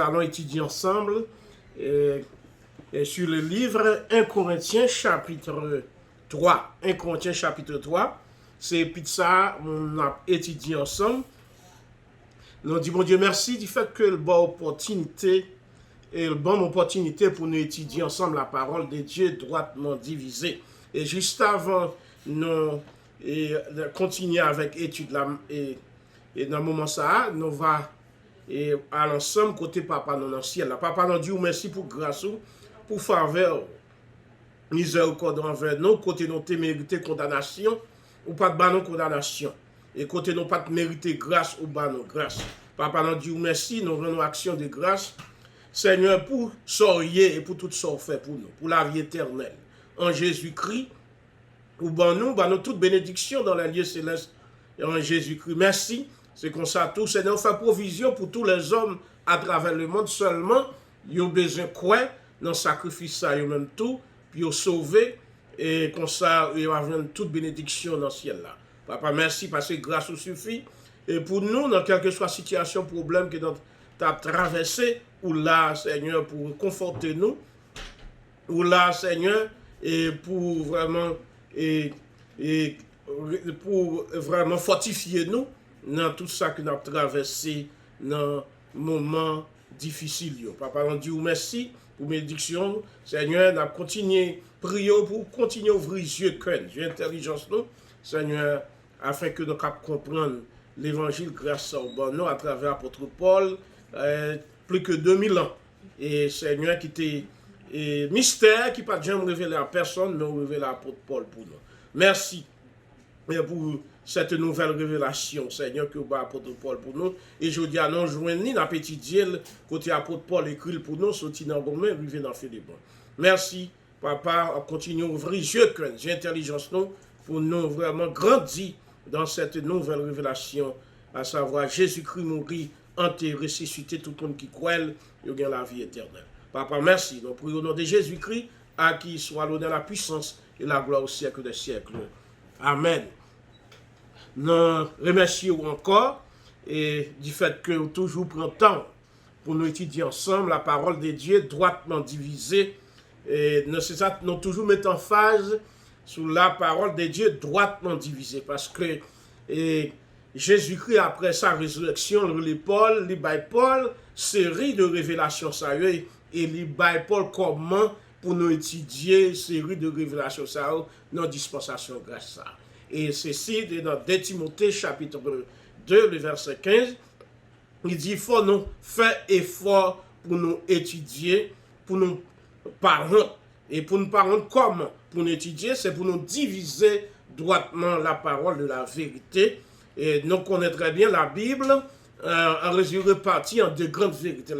allons étudier ensemble sur le livre 1 Corinthiens chapitre 3. 1 Corinthiens chapitre 3, c'est puis ça, on a étudié ensemble. Nous disons, bon Dieu, merci du fait que le bon opportunité et le bon opportunité pour nous étudier ensemble la parole de Dieu droitement divisée. Et juste avant, nous continuer avec l'étude et dans le moment ça, nous va à l'ensemble côté papa non ciel. Papa nous dit merci pour grâce, pour faveur, miséricorde envers nous, côté nous te mérité condamnation, ou pas de ban condamnation. Et côté nous pas de mérité grâce ou ban grâce. Papa nous dit merci, nous rendons action de grâce, Seigneur, pour soyez et pour tout ce fait pour nous, pour la vie éternelle. En Jésus-Christ, ou nous toute bénédiction dans les lieux célestes en Jésus-Christ. Merci. C'est comme ça tout. Seigneur, fait provision pour tous les hommes à travers le monde. Seulement, ils ont besoin de quoi dans le sacrifice, ça, ils ont même tout, puis ils sauver. Et comme ça, ils ont toute bénédiction dans le ciel là. Papa, merci parce que grâce vous suffit. Et pour nous, dans quelle que soit la situation, problème que nous avons traversé, ou là, Seigneur, pour conforter nous, ou là, Seigneur, et pour vraiment pour vraiment fortifier nous dans tout ça que nous avons traversé dans moments difficiles. Papa, on dit merci pour bénédiction. Seigneur, nous avons continué prier pour continuer à ouvrir les yeux de cœur, les intelligence nous, Seigneur, afin que nous puissions comprendre l'évangile grâce au bon nom à travers l'apôtre Paul, plus que 2000 ans. Et Seigneur, qui était mystère qui n'a pas jamais révélé à personne, mais révélé à l'apôtre Paul pour nous. Merci pour cette nouvelle révélation, Seigneur, que vous avez apôtre Paul pour nous. Et je dis à nous, joignez dans petit Dieu, côté apôtre Paul écrit pour nous, sorti dans le main, arrivé dans Philippon. Merci, Papa, on continue à ouvrir les yeux, l'intelligence nous, pour nous vraiment grandir dans cette nouvelle révélation, à savoir Jésus-Christ mourit, enterré, ressuscité, tout le monde qui croit, il a la vie éternelle. Papa, merci. Nous prions au nom de Jésus-Christ, à qui soit l'honneur, la puissance et la gloire au siècle des siècles. Amen. Nous remercions encore et du fait que nous toujours prenons temps pour nous étudier ensemble la parole de Dieu droitement divisée. Et nous toujours mettons en phase sur la parole de Dieu droitement divisée parce que Jésus-Christ, après sa résurrection, Paul, série de révélations sérieuses et Paul comment pour nous étudier série de révélations sérieuses dans la dispensation grâce à. Et ceci, dans 2 Timothée chapitre 2, le verset 15, il dit, il faut nous faire effort pour nous étudier, pour nous parler. Et pour nous parler comment? Pour nous étudier, c'est pour nous diviser droitement la parole de la vérité. Et nous connaissons très bien la Bible, en répartie en deux grandes vérités.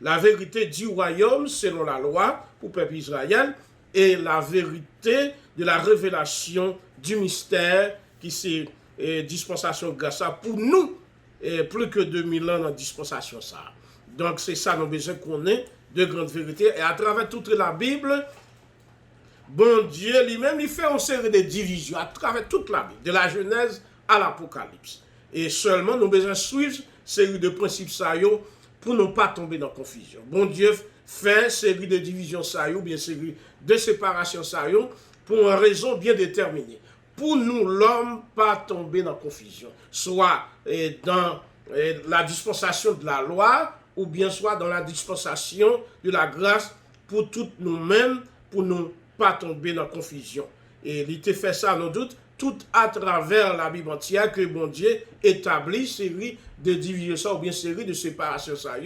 La vérité du royaume selon la loi pour le peuple Israël et la vérité de la révélation du mystère qui c'est dispensation grâce à pour nous plus que 2000 ans dans dispensation ça. Donc c'est ça nous besoin qu'on ait de grandes vérités et à travers toute la Bible, bon Dieu lui-même il fait une série de divisions à travers toute la Bible, de la Genèse à l'Apocalypse. Et seulement nous besoin suivre série de principes ça pour ne pas tomber dans la confusion. Bon Dieu fait série de divisions ça ou bien série de séparation ça pour une raison bien déterminée. Pour nous, l'homme, pas tomber dans la confusion. Soit dans la dispensation de la loi, ou bien soit dans la dispensation de la grâce pour toutes nous-mêmes, pour ne pas tomber dans la confusion. Et il te fait ça, nos doutes, tout à travers la Bible entière, que bon Dieu établit série de divisions, ou bien série de séparation ça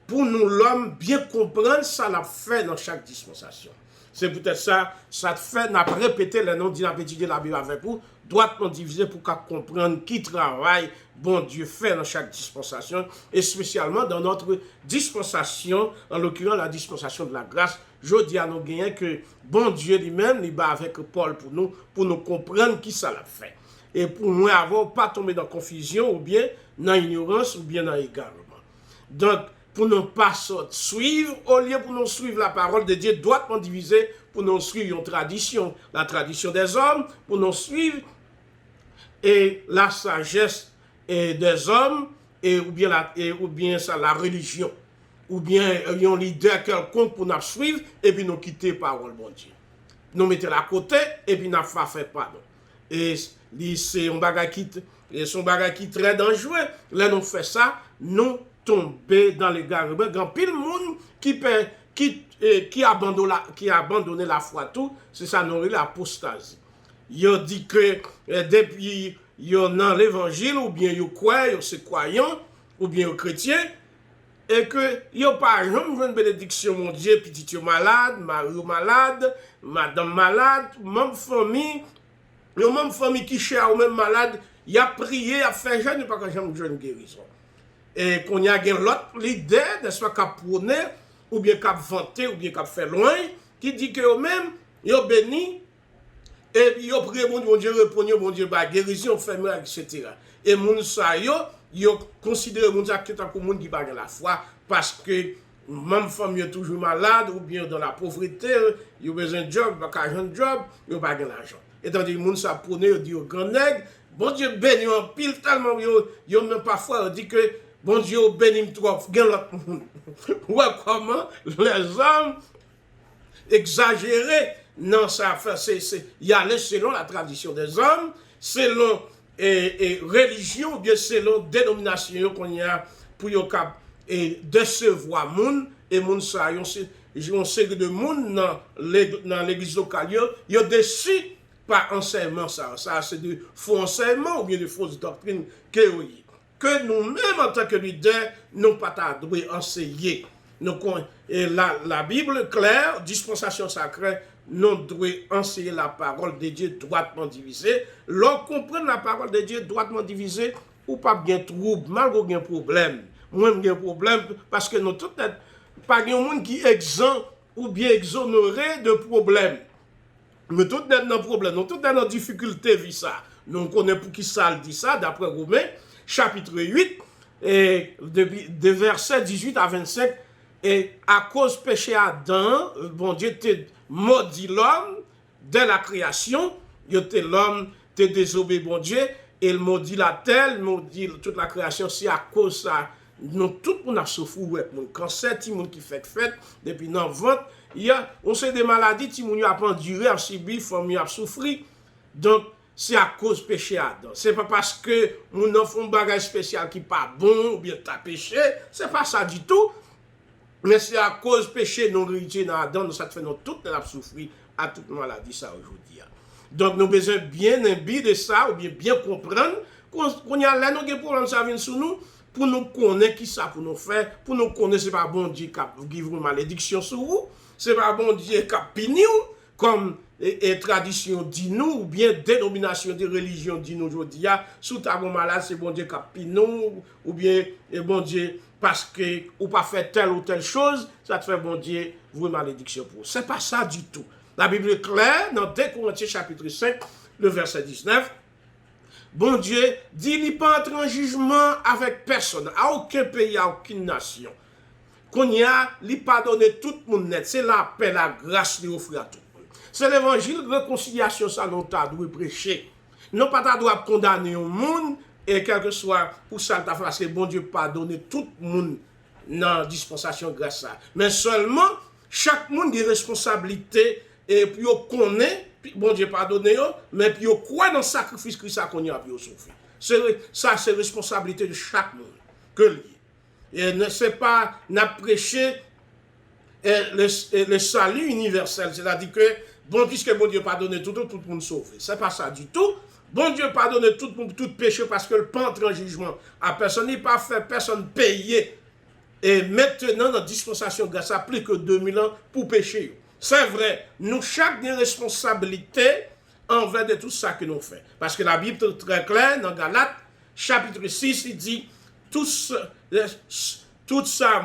pour nous, l'homme, bien comprendre ça l'a fait dans chaque dispensation. C'est peut-être ça te fait, n'a pas répété le nom d'une étudier la Bible avec vous, droitement divisé pour comprendre qui travaille, bon Dieu fait dans chaque dispensation, et spécialement dans notre dispensation, en l'occurrence la dispensation de la grâce. Je dis à nos gagnants que bon Dieu lui-même, il va avec Paul pour nous comprendre qui ça l'a fait. Et pour nous avoir pas tombé dans confusion, ou bien dans ignorance, ou bien dans égarement. Donc, pour ne pas suivre, au lieu pour nous suivre la parole de Dieu, droitement divisée, pour nous suivre une tradition, la tradition des hommes, pour nous suivre et la sagesse des hommes, ou bien ça, la religion, ou bien un leader quelconque pour nous suivre, et puis nous quitter parole, bon Dieu. Nous mettons à côté, et puis nous fait pardon. Et c'est un bagage qui est très dangereux. Là, nous faisons ça, nous tombons dans les garabes. Il y a pile de monde qui a abandonné la foi tout, c'est ça, nous l'apostasie. Il dit que depuis il y a dans l'évangile, ou bien il croit, c'est croyant, ou bien chrétien, et que il n'y a pas une bénédiction, mon Dieu, petit malade, Mario malade, madame malade, même famille qui cherche ou même malade, il a prié, il a fait jeûne, pas que j'aime jeûne guérison. Et qu'on y a l'autre l'idée, n'est-ce pas, qu'a prôné, ou bien qu'a vanté, ou bien qu'a fait loin, qui dit que eux-mêmes, ils ont béni, et ils ont prié, mon Dieu, répondre, mon Dieu, bah, guérison, fait miracle, etc. Et moun sa yo, ils considèrent moun sa qui est moun qui pas la foi, parce que même femme est toujours malade, ou bien dans la pauvreté, ils ont besoin de job, pas qu'à un job, ils n'ont pas l'argent. Et tandis que moun sa prôné, ils disent, grand nègre, bon Dieu béni en pile, tellement, ils ont même parfois dit que, bon Dieu béni trop, gen l'autre moun. Ouais, comment les hommes exagérés, non, ça fait, y aller selon la tradition des hommes, selon religion, ou bien selon dénomination qu'on y a pour y décevoir moun, et moun ça, yon série de moun dans l'église locale, y a déçu par enseignement ça c'est de faux enseignements ou bien de fausses doctrines que nous-mêmes en tant que leaders, nous pas devons enseigner. La Bible claire, dispensation sacrée, nous devons enseigner la parole de Dieu droitement divisée. Lorsqu'on comprend la parole de Dieu droitement divisée, ou pas bien trouble, malgré bien problème. Moi, j'ai un problème parce que nous tous pas de monde qui est exempt ou bien exonéré de problèmes. Nous tous dans problème, nous tous dans difficulté vie ça. Nous connaissons pour qui ça dit ça d'après Romains chapitre 8 et de versets 18 à 25 et à cause péché Adam, bon Dieu t'a maudit l'homme dès la création, l'homme t'a désobéi bon Dieu et il maudit la terre, il maudit toute la création, c'est à cause ça. Nous tout le monde a souffert avec mon cancer, tout le monde qui fait fête depuis dans le ventre, on sait des maladies, tout le monde a enduré, a subi, famille a souffert. Donc c'est à cause péché Adam. C'est pas parce que nous avons un bagage spécial qui n'est pas bon ou bien tu as péché, c'est pas ça du tout. Mais c'est à cause péché non hérité dans Adam, ça te fait nous toutes la souffrir à toute maladie ça aujourd'hui. Donc nous avons besoin bien imbiber de ça ou bien comprendre qu'on y a là nous des problèmes ça vient sur nous pour nous connaître qui ça pour nous faire, pour nous connaître c'est pas bon Dieu qui a une malédiction sur vous, c'est pas bon Dieu qui a puni comme et tradition dit nous ou bien dénomination de religion dit nous aujourd'hui sous ta bon malade c'est bon Dieu qui a puni ou bien bon Dieu parce que ou pas fait telle ou telle chose ça te fait bon Dieu vous malédiction pour c'est pas ça du tout. La Bible est claire dans 2 Corinthiens chapitre 5 le verset 19. Bon Dieu dit il pas entrer en jugement avec personne à aucun pays à aucune nation. Qu'on y a il pardonner tout le monde net c'est la paix la grâce lui offrir à tout. C'est l'évangile de réconciliation, ça nous t'a dû prêcher. Non pas t'a dû condamner au monde, et quel que soit pour ça, t'a fait, parce que bon Dieu pardonne tout le monde dans la dispensation grâce à. Mais seulement, chaque monde a des responsabilités, et puis on connaît, bon Dieu pardonne, mais puis on croit dans le sacrifice Christ qu'on a pu souffrir. Ça, c'est responsabilité de chaque monde que lié. Et ne c'est pas, n'a prêché le salut universel, c'est-à-dire que bon, puisque bon Dieu pardonne tout le monde sauvé. C'est pas ça du tout. Bon Dieu pardonne tout péché parce que le pas entre en jugement à personne, il pas fait personne payer. Et maintenant, notre dispensation grâce à plus que 2000 ans pour pécher. C'est vrai, nous chaque des responsabilités envers de tout ça que nous faisons. Parce que la Bible est très claire, dans Galates, chapitre 6, il dit, tout ça,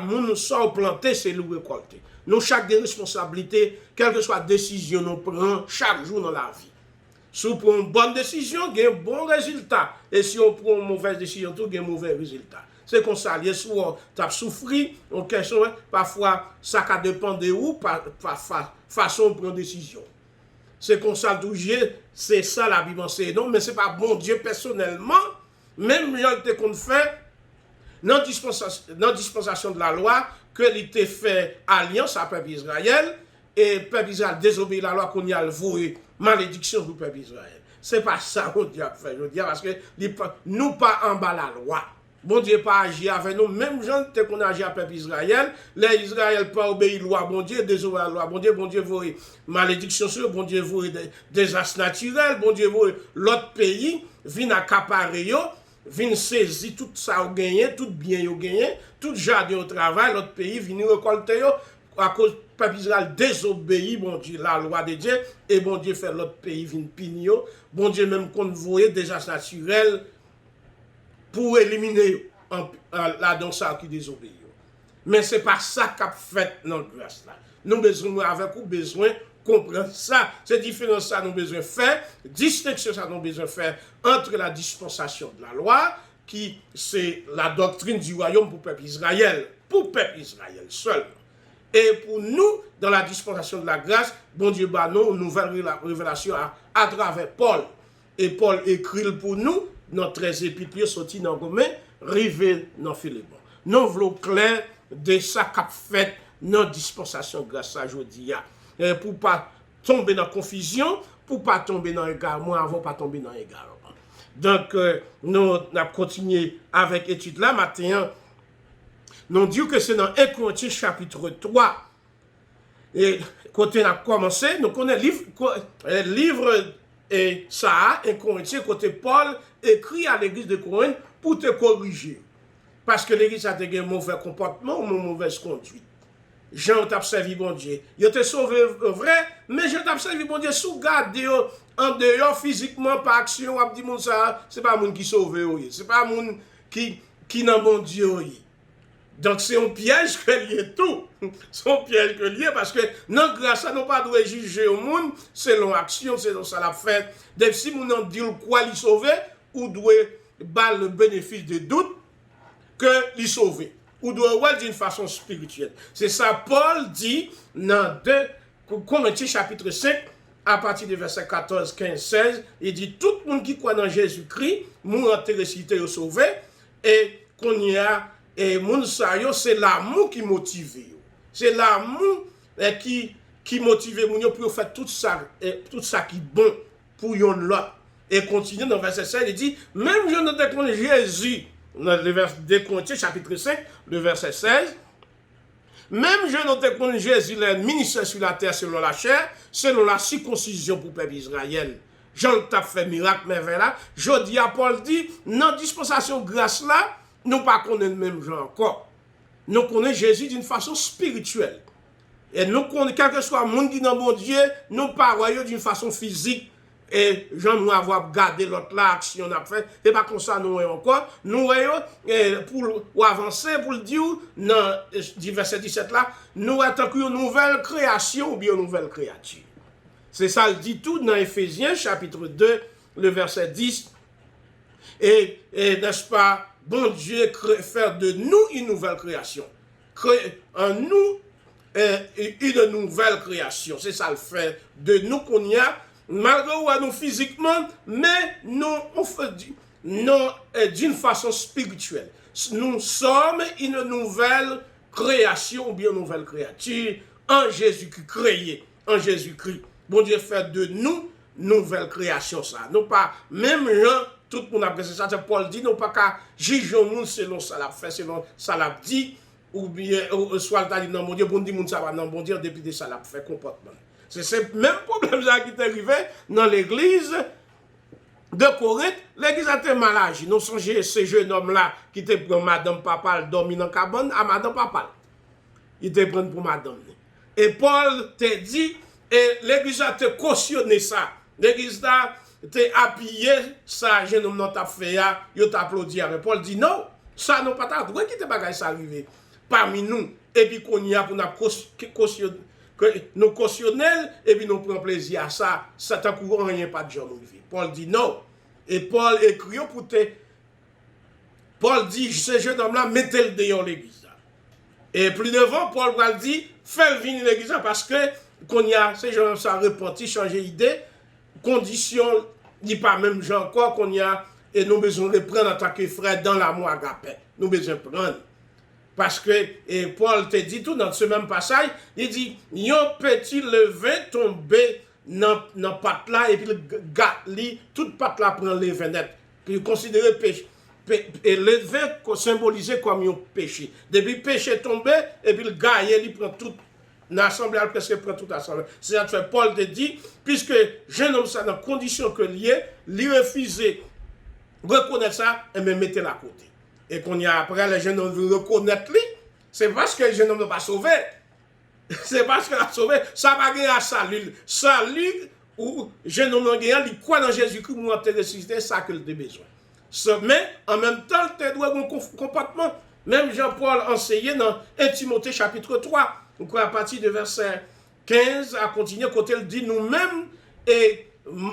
nous sommes plantés, c'est nous récolter. Nous, chaque des responsabilités, quelle que soit la décision nous prenons chaque jour dans la vie. Si on prend une bonne décision, il y a un bon résultat. Et si on prend une mauvaise décision, il y a un mauvais résultat. C'est comme ça, les soirs, tu as souffert, parfois, ça dépend de où, par façon de prendre décision. C'est comme ça, c'est ça la Bible enseigne. Non, mais ce n'est pas bon Dieu personnellement, même quand qu'on fait, Dans la dispensation de la loi, que l'était fait alliance à peuple Israël, et peuple Israël désobéit la loi qu'on y a voué malédiction pour peuple Israël. C'est pas ça qu'on dit à faire, je dis, parce que nous pas en bas la loi. Bon Dieu pas agi avec nous, même gens qu'on agit à peuple Israël, les Israël pas obéi la loi, bon Dieu, désobéit la loi, bon Dieu voué malédiction sur, bon Dieu voué désastre naturel, bon Dieu voué l'autre pays, vient accaparer yo, vient saisir tout ça au gagné, tout bien au gagné, tout jardin au travail, l'autre pays vient récolter yo, à cause peuple Israël désobéit, bon Dieu, la loi de Dieu, et bon Dieu fait l'autre pays vient pinio, bon Dieu même qu'on voyait désastre naturel pour éliminer la danse qui désobéit. Mais ce n'est pas ça qu'a fait notre grâce là. Nous besoin avec vous besoin comprendre ça. C'est différent ça nous besoin faire, distinction ça nous besoin faire entre la dispensation de la loi qui c'est la doctrine du royaume pour peuple Israël seul. Et pour nous, dans la dispensation de la grâce, bon Dieu bat nous une nouvelle révélation à travers Paul. Et Paul écrit pour nous, dans 13 épîtres sortis dans Romains, rivé dans Philémon. Nous voulons clair de ça qu'a fait notre dispensation de grâce à aujourd'hui. Pour ne pas tomber dans la confusion, pour ne pas tomber dans l'égard, moi avant pas tomber dans l'égard. Donc, nous avons continué avec l'étude là, maintenant. Nous disons que c'est dans 1 Corinthiens chapitre 3. Et quand on a commencé, nous connaissons le livre et ça, 1 Corinthiens, côté Paul écrit à l'église de Corinthe pour te corriger. Parce que l'église a un mauvais comportement ou une mauvaise conduite. Jean t'a servi bon Dieu. Il t'a sauvé vrai, mais Jean t'a servi bon Dieu sous garde en dehors physiquement par action. On dit mon ça, c'est pas moun qui sauve, c'est pas moun qui n'a bon Dieu. Donc c'est un piège que lié tout. C'est un piège que lié parce que non grâce à nous pas doit juger au monde selon action, selon ça la fait. Donc si moun en dit quoi lui sauver ou doit bas le bénéfice de doute que lui sauver ou doit voir d'une façon spirituelle. C'est ça Paul dit dans 2 Corinthiens chapitre 5 à partir du verset 14, 15, 16, il dit tout le monde qui croit dans Jésus-Christ, moun intéressé au sauver et qu'on y a et moun sa yo, c'est l'amour qui motive. C'est l'amour qui motive moun yo pour faire tout ça qui est bon pour yon lot. Et continue dans le verset 16, il dit, même je ne te connais Jésus, dans le verset 2 Corinthiens chapitre 5, le verset 16, même je ne te connais Jésus, le ministère sur la terre selon la chair, selon la circoncision pour le peuple Israël. Jean t'a fait miracle, mais là, je dis à Paul dit, dans la dispensation grâce là, nous ne connaissons pas le même genre encore. Nous connaissons Jésus d'une façon spirituelle. Et nous connaissons, quel que soit le monde qui est dans mon Dieu, nous parlons d'une façon physique. Et Jean nous avons gardé l'autre là, action on a fait. Et pas comme ça, nous voyons encore. Nous voyons, pour avancer, pour le dire, dans le verset 17 là, nous attendons une nouvelle création ou bien une nouvelle créature. C'est ça, il dit tout dans Éphésiens, chapitre 2, le verset 10. Et n'est-ce pas, bon Dieu faire de nous une nouvelle création. Créer en nous une nouvelle création. C'est ça le fait de nous qu'on y a, malgré nous physiquement, mais nous, on fait d'une façon spirituelle. Nous sommes une nouvelle création ou bien une nouvelle créature en Jésus-Christ, créé en Jésus-Christ. Bon Dieu fait de nous nouvelle création ça. Nous pas, même gens, tout le monde a apprécié ça, Paul dit, nous pas qu'à juger nous selon ça l'a fait, selon ça l'a dit, ou bien, soit le dit, non, mon Dieu, bon Dieu, ça va, non, bon Dieu, depuis que ça l'a fait comportement. C'est le même problème qui est arrivé dans l'église de Corinthe. L'église a été mal agi. Nous songeons ce jeune homme-là qui était pour Madame Papal, dormi dans la cabane, à Madame Papal. Il était pris pour Madame. Et Paul te dit, et l'église a te cautionné ça. L'église a te appuyé ça, jeune homme n'a pas fait, il t'a applaudi. Mais Paul dit non, ça n'a pas ta droit qui te bagaille ça arrivé parmi nous. Et puis qu'on y a pour nous cautionner, et puis nous prenons plaisir à ça, ça t'a courant rien pas de gens nous vivre. Paul dit non. Et Paul écrit pour te. Paul dit, ce jeune homme-là, mettez-le dehors l'église. Et plus devant, Paul va dire, fais venir l'église parce que qu'on y a, ces gens ça repenti, changer d'idée, condition, ni pas même gens encore qu'on y a, et nous besoin de prendre en tant que frère dans l'amour agapé. nous besoin prendre. Parce que Paul te dit tout dans ce même passage, il dit, yon petit levain tombé dans pâte là, et puis le gars, toute pâte là prend levain net. Puis considérer péché. Et le levain symbolisé comme un péché. Depuis le péché tombé, et puis le gars, il prend tout. L'assemblée, presque prend toute l'assemblée. C'est ça que Paul te dit, puisque jeune homme, ça dans la condition que lié, lui refuser, reconnaître ça, et me mettre à côté. Et qu'on y a après, les jeunes hommes veulent reconnaître lui, c'est parce que le jeune homme n'a pas sauvé. C'est parce qu'il a sauvé, ça va gagner à salut. Salut, ou jeune homme n'a gagné, il croit dans Jésus-Christ, pour te ressusciter, ça qu'il a besoin. Mais en même temps, tu dois avoir un comportement. Même Jean-Paul enseignait dans 1 Timothée chapitre 3, à partir de verset 15 à continuer, quand il dit nous-mêmes, et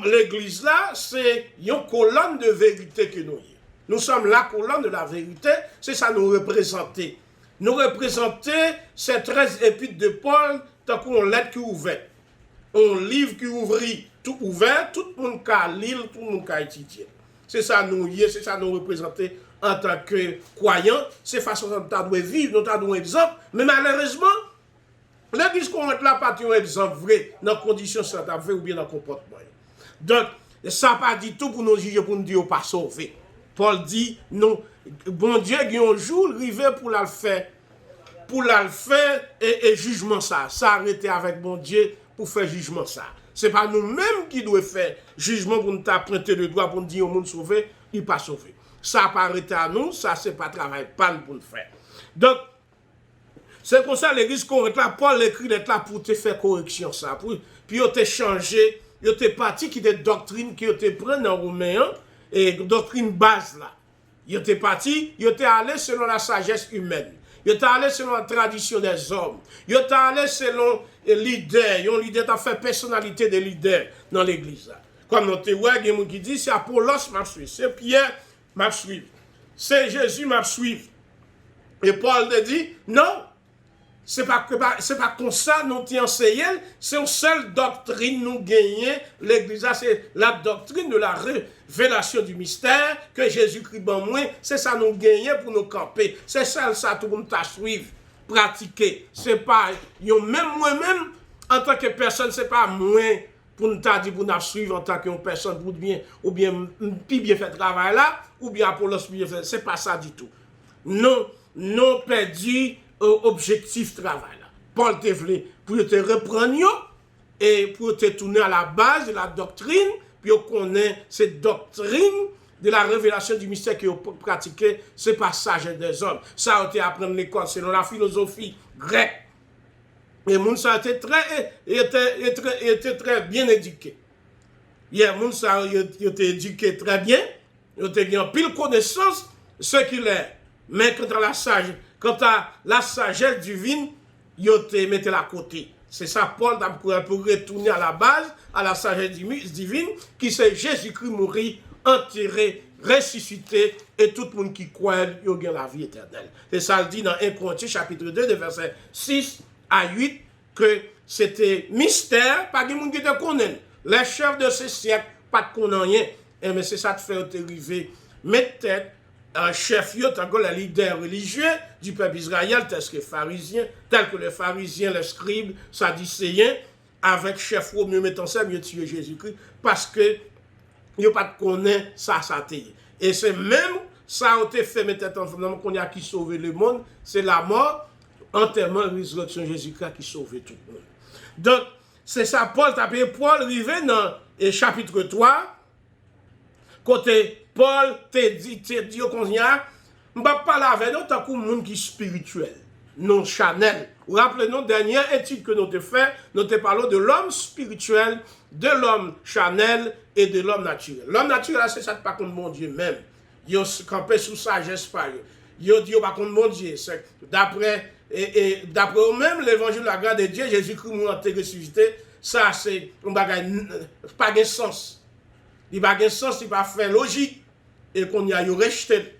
l'église là, c'est une colonne de vérité que nous avons. Nous sommes la colonne de la vérité, c'est ça nous représenter. Nous représenter ces 13 épîtres de Paul, tant qu'on lettre qui ouvert, un livre qui ouvrit, tout ouvert, tout le monde qui lire, tout le monde qui étudier. C'est ça nous y est, c'est ça nous représenter en tant que croyants, c'est façon dont nous devons vivre, nous avons un exemple, mais malheureusement, l'église qu'on est là, pas un exemple vrai, dans les conditions vrai ou bien dans le comportement. Donc, ça n'a pas dit tout pour nous juger, pour nous dire pas sauver. Paul dit, non, bon Dieu, il y a un jour, arrivé pour la faire, et jugement ça. S'arrêter avec bon Dieu pour faire jugement ça. Ce n'est pas nous-mêmes qui devons faire jugement pour nous pointer le doigt pour nous dire au monde sauvé, il n'est pas sauvé. Ça n'a pas arrêté à nous, ça c'est pas travail pas pour le faire. Donc, c'est comme ça l'église qu'on est là, Paul écrit d'être là pour te faire correction ça. Puis il t'a changé, il t'a parti qui des doctrines qui te prennent dans Romains, et doctrine base là. Il était parti, il était allé selon la sagesse humaine. Il était allé selon la tradition des hommes. Il était allé selon les leaders. Un leader a fait personnalité des leaders dans l'église. Comme nous te voyons, il y a des qui dit c'est Apollos m'a suivi, c'est Pierre m'a suivi, c'est Jésus m'a suivi. Et Paul te dit non. C'est pas comme ça nous t'y enseignons, c'est une seule doctrine nous gagnons. L'église, c'est la doctrine de la révélation du mystère que Jésus-Christ ben moi, c'est ça nous gagnons pour nous camper. C'est ça tout pour nous suivre, pratiquer. C'est pas, même moi-même, en tant que personne, c'est pas moi pour nous dire pour nous suivre en tant que personne pour bien, ou bien faire travail là, ou bien pour l'autre bien faire. C'est pas ça du tout. Non perdu objectif travail là. Paul te voulait pour te reprendre et pour te tourner à la base de la doctrine, puis on connaît cette doctrine de la révélation du mystère que vous pratiquez, c'est pas sage des hommes. Ça a été apprendre l'école selon la philosophie grecque. Et moun ça était très bien éduqué. Moun ça était éduqué très bien, il était en pile connaissance ce qu'il est. Mais quant à la sagesse divine, il te mettait à côté. C'est ça, Paul, pour retourner à la base, à la sagesse divine, qui c'est Jésus-Christ mourir, enterré, ressuscité, et tout le monde qui croit, il a la vie éternelle. C'est ça, il dit dans 1 Corinthiens, chapitre 2, de versets 6 à 8, que c'était mystère, pas de monde qui te connaît. Les chefs de ce siècle, pas de connaît rien. Mais c'est ça qui fait arriver, mettre tête, un chef, tant que les leaders religieux du peuple Israël, tel que les pharisiens, les scribes, sadducéens, avec chef ou mieux mettant ça, mieux tuer Jésus-Christ, parce que il n'y a pas de connaître ça, et c'est même ça a été fait, mais qu'on a qui sauver le monde, c'est la mort, enterrement, résurrection de Jésus-Christ qui sauve tout le monde. Donc, c'est ça, Paul arrivé dans le chapitre 3, côté Paul te dit qu'on y a, je ne vais pas parler avec nous tant qu'on monde qui est spirituel, non chanel. Rappelez-nous, dernière étude que nous avons fait, nous avons parlé de l'homme spirituel, de l'homme chanel et de l'homme naturel. L'homme naturel, c'est ça, pas contre mon Dieu même. Il a campé sous sagesse par eux. Il a dit, pas contre mon Dieu. D'après eux-mêmes, l'évangile de la grâce de Dieu, Jésus-Christ m'a ressuscité, ça, c'est pas de sens. Il n'a pas de sens, il n'a pas fait logique. Et qu'on y a rejeté.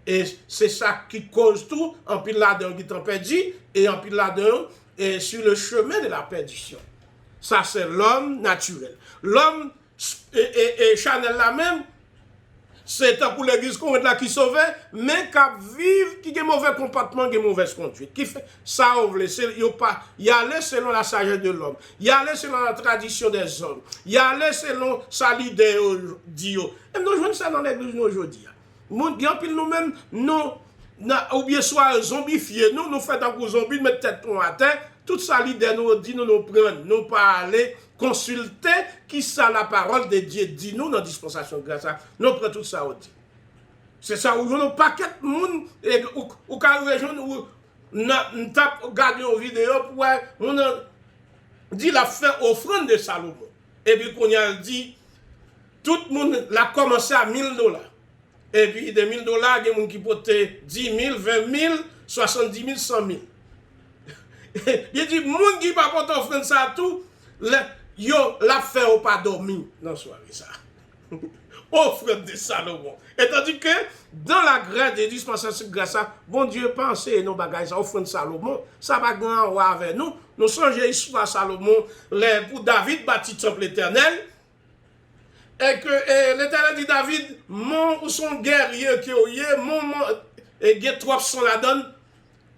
Et c'est ça qui cause tout, en pile là-dedans qui t'en perdu, et en pile là-dedans, et sur le chemin de la perdition. Ça, c'est l'homme naturel. L'homme et Chanel là même, c'est pour l'église qu'on est là qui sauve, mais qui vivent, qui ont mauvais comportement, qui ont mauvaise conduite. Qui fait ça, on veut, y aller selon la sagesse de l'homme, y aller selon la tradition des hommes, y aller selon sa l'idée dit. Et nous jouons ça dans l'église aujourd'hui. Bien pile nous-mêmes, nous, ou bien soit zombifiés, nous faisons un zombie, mettre tête à terre, toute ça l'idée nous dit, nous prendre, nous pas aller consulter qui ça la parole de Dieu dit nous dans la dispensation de grâce. Nous prenons tout ça au dit. C'est ça où nous paquet de monde ou quand nous tape regarder une vidéo pour on dit la fin offrande de Salomon. Et puis qu'on a dit tout le monde l'a commencé à $1000. Et puis de $1000, il y a des gens qui portaient 10 000, 20 000, 70 000, 100 000. Il dit, les gens qui ne portent pas offrande ça tout, yo l'a fait ou pas dormi dans la soirée ça. Offrande de Salomon. Et tandis que dans la grâce de dispensation de grâce, bon Dieu pensez nos bagages, ça offrande Salomon, ça va grand avec nous. Nous songeons l'histoire de Salomon, pour David bâtit le temple éternel. Et que l'Éternel dit David, mon son guerrier qui est, et qui trop son la donne,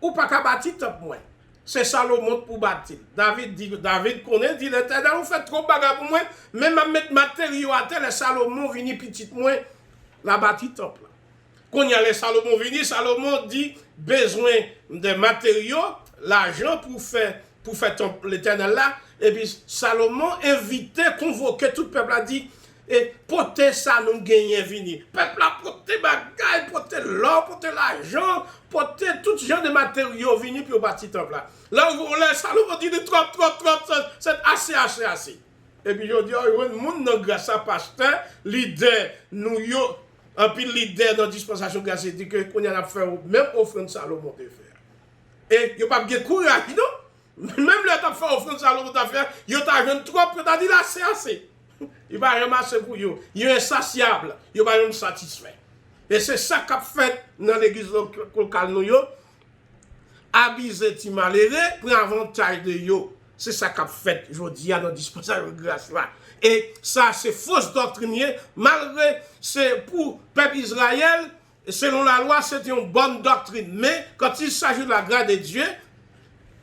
ou pas qu'à bâtir temple moi. C'est Salomon pour bâtir. David connaît, dit l'Éternel, vous faites trop bagarre pour moi, même à mettre matériaux à terre, les Salomon vini petit moi, la bâtir temple. Quand il y a les Salomon vini, Salomon dit, besoin de matériaux, l'argent pour faire l'Éternel là, et puis Salomon invitait, convoquait tout le peuple, a dit, et porter ça nous gagner vini. Peuple a porté bagaille, porter l'or, porter l'argent, porter tout genre de matériaux vini pour bâtir temple là. Là où les Salomon dit de trop, c'est assez. Et puis je dis, oh, le monde dans grâce à pasteur, leader, nous yo, et puis leader dans la dispensation grâce, dit que qu'on y a fait même offrande Salomon de faire. Et il n'y a pas de courage, non? Même le temps fait offrande Salomon de faire, il y a trop, il a dit là, c'est assez. Il va ramasser pour eux. Il est insatiable. Il va être satisfait. Et c'est ça qu'a fait dans l'église locale nous. Abuser ti malheureux, prendre avantage de yo. C'est ça qu'a fait aujourd'hui dans la dispensation de grâce là. Et ça, c'est fausse doctrine. Malgré, c'est pour le peuple Israël, selon la loi, c'est une bonne doctrine. Mais quand il s'agit de la grâce de Dieu,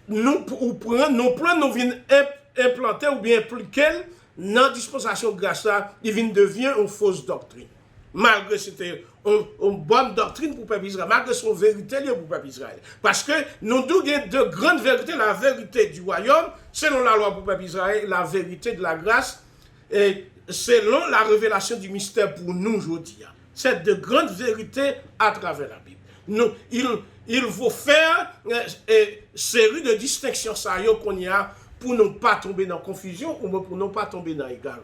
nous prenons, nous venons implanter ou bien impliquer dans la dispensation de grâce, il devient une fausse doctrine. Malgré c'était une bonne doctrine pour le peuple Israël, malgré son vérité pour le peuple Israël. Parce que nous avons de grandes vérités, la vérité du royaume, selon la loi pour le peuple Israël, la vérité de la grâce, et selon la révélation du mystère pour nous aujourd'hui. C'est de grandes vérités à travers la Bible. Il faut faire une série de distinctions qu'on y a pour ne pas tomber dans la confusion ou pour ne pas tomber dans l'égarement.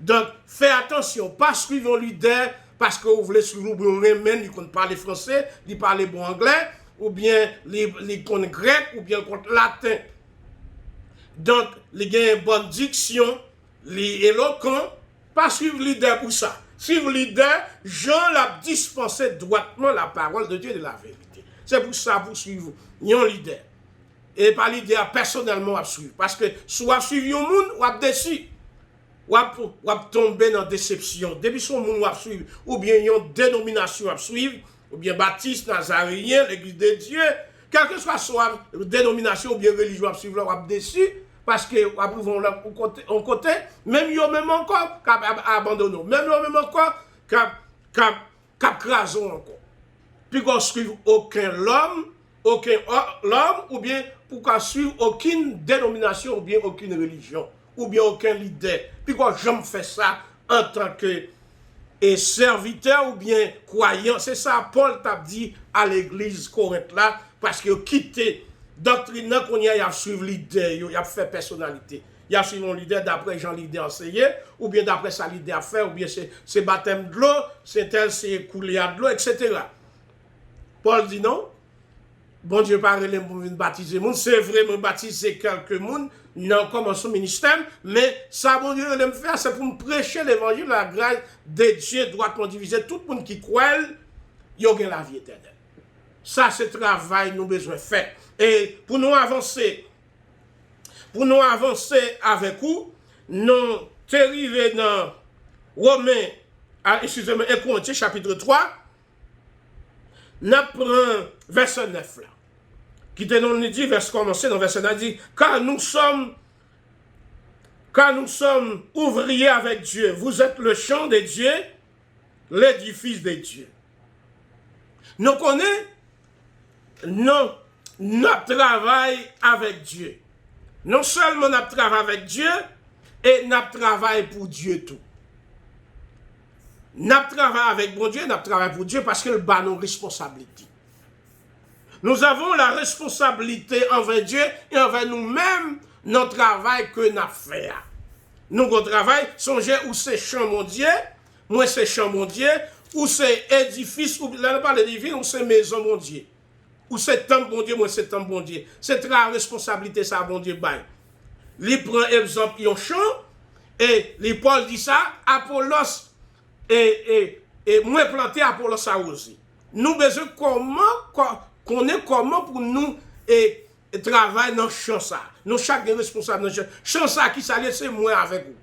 Donc, faites attention, pas suivre un leader parce que vous voulez suivre un remède, il compte parler français, il parle bon anglais, ou bien il compte grec, ou bien il compte latin. Donc, il y a une bonne diction, il est éloquent, pas suivre le leader pour ça. Suivre le leader, Jean l'a dispensé droitement la parole de Dieu et de la vérité. C'est pour ça que vous suivez un leader. Et pas l'idée personnellement à suivre. Parce que soit suivre un monde, ou à déçu, ou à tomber dans la déception. Depuis son monde, ou à suivre, ou bien une dénomination à suivre, ou bien baptiste, nazaréen, l'église de Dieu, quelle que soit dénomination ou bien religion à suivre, ou à déçu, parce que on côté, même yo même encore, qu'à abandonner, même yo même encore, qu'à craser encore. Puis qu'on suive aucun l'homme, ou bien pour qu'on suive aucune dénomination, ou bien aucune religion, ou bien aucun leader. Puis qu'on jamais fait ça en tant que serviteur ou bien croyant. C'est ça Paul t'a dit à l'église Corinthe là, parce qu'il a quitté doctrine qu'on y a suivi leader, il a fait personnalité. Il a suivi un leader d'après Jean leader enseigné, ou bien d'après sa leader à faire, ou bien c'est baptême de l'eau, c'est tel, c'est couler à de l'eau, etc. Paul dit non. Bon Dieu parle pour venir baptiser monde, c'est vraiment baptiser quelques monde dans comme son ministère, mais ça bon Dieu me faire c'est pour me prêcher l'évangile la grâce de Dieu droitement divisé tout le monde qui croit, il y a la vie éternelle. Ça c'est travail nous besoin faire. Et pour nous avancer avec vous, nous arrivons dans Romains excusez-moi, 1 Corinthiens chapitre 3, nous prenons verset 9 là. Qui te nous dit, verset commencé dans verset 9, dit, car nous sommes ouvriers avec Dieu. Vous êtes le champ de Dieu, l'édifice de Dieu. Nous connaissons notre travail avec Dieu. Non seulement notre travail avec Dieu, et notre travail pour Dieu tout. Notre travail avec bon Dieu, notre travail pour Dieu parce que le bas nos responsabilités. Nous avons la responsabilité envers Dieu et envers nous-mêmes, notre travail que nous faisons. Nous, notre travail, songez où c'est champ mon Dieu, moi c'est champ mon Dieu, où c'est édifice, ou là, pas l'édifice, où c'est maison mon Dieu. Où c'est temple bon Dieu, moi c'est temple bon Dieu. C'est la responsabilité, ça, bon Dieu, bail. Il prend exemple, un champ, et les Paul dit ça, Apollos, et moi planté, Apollos a aussi. Nous besoin comment pour nous travailler dans le champ ça. Nous, chaque responsable dans le champ. Champ ça qui s'allie, c'est moi avec vous.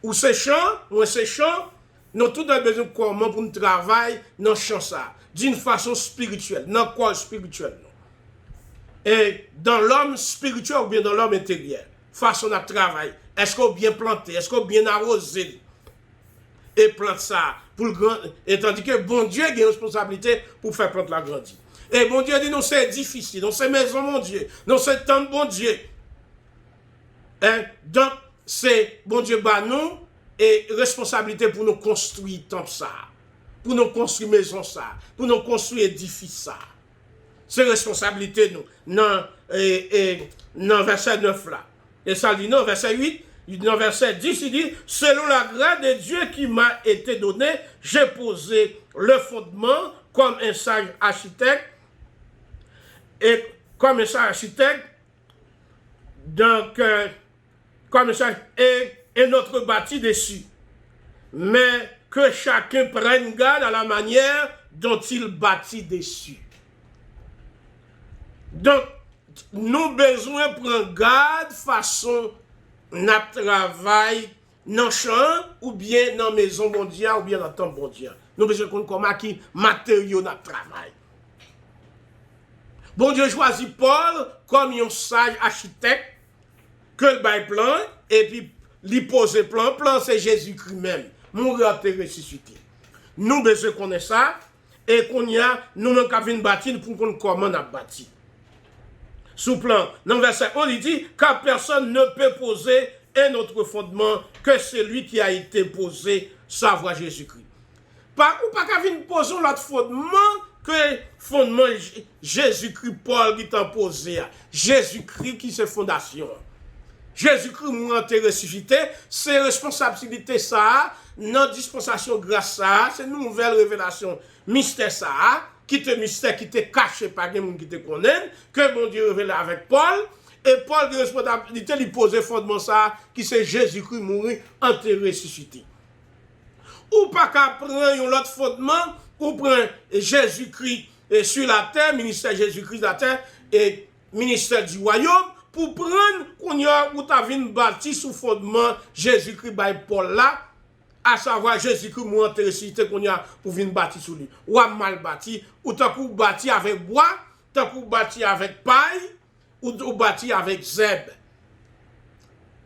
Ou c'est champ, moi c'est champ, nous tous avons besoin comment pour nous travailler dans le champ ça. D'une façon spirituelle, dans quoi spirituel. Et dans l'homme spirituel ou bien dans l'homme intérieur, façon de travailler. Est-ce qu'on bien planté, est-ce qu'on bien arrosé et plante ça pour le grand, et tandis que bon Dieu a une responsabilité pour faire planter la grandir. Et bon Dieu dit non c'est difficile, non c'est maison mon Dieu, non c'est temple bon Dieu. Hein? Donc c'est bon Dieu bah nous et responsabilité pour nous construire temple ça, pour nous construire maison ça, pour nous construire édifice ça. C'est responsabilité nous. Dans verset 9 là. Et ça dit non, verset 8, dans verset 10, il dit, selon la grâce de Dieu qui m'a été donnée, j'ai posé le fondement comme un sage architecte, et comme un sage architecte, donc, comme un sage, et notre bâti dessus. Mais que chacun prenne garde à la manière dont il bâtit dessus. Donc, nous besoin prendre garde façon notre travail dans le champ ou bien dans la maison mondiale ou bien dans le temple mondial. Nous besoin de connaître comment qui matériaux notre travail. Bon Dieu choisit Paul comme un sage architecte que le bail plan et puis lui poser plan. Plan c'est Jésus-Christ même. Mourir et ressuscité. Nous besoin de connaître ça et qu'on y a nous-mêmes qui venons bâtir pour qu'on comment on a bâti. Sous plan, dans le verset 11, il dit, car personne ne peut poser un autre fondement que celui qui a été posé, savoir Jésus-Christ. Ou pas qu'à venir poser l'autre fondement que fondement Jésus-Christ, Paul qui t'a posé. Jésus-Christ qui c'est fondation. Jésus-Christ m'a ressuscité, c'est responsabilité ça, notre dispensation grâce ça, c'est une nouvelle révélation, mystère ça. Qui te mystère, qui te caché par quelqu'un qui te connaît, que mon Dieu révèle avec Paul, et Paul, de responsabilité, lui pose fondement ça, qui c'est Jésus-Christ mourir, enterré, ressuscité. Ou pas qu'à prendre un autre fondement, ou prendre Jésus-Christ sur la terre, ministère Jésus-Christ sur la terre, et ministère du royaume, pour prendre, qu'on y a, où tu as vu bâti sous fondement Jésus-Christ by Paul là, à savoir Jésus-Christ m'a ressuscité qu'on y a pour venir bâtir sur lui. Ou a mal bâti, ou t'as coup bâti avec bois, t'as coup bâti avec paille, ou bâti avec zèbre.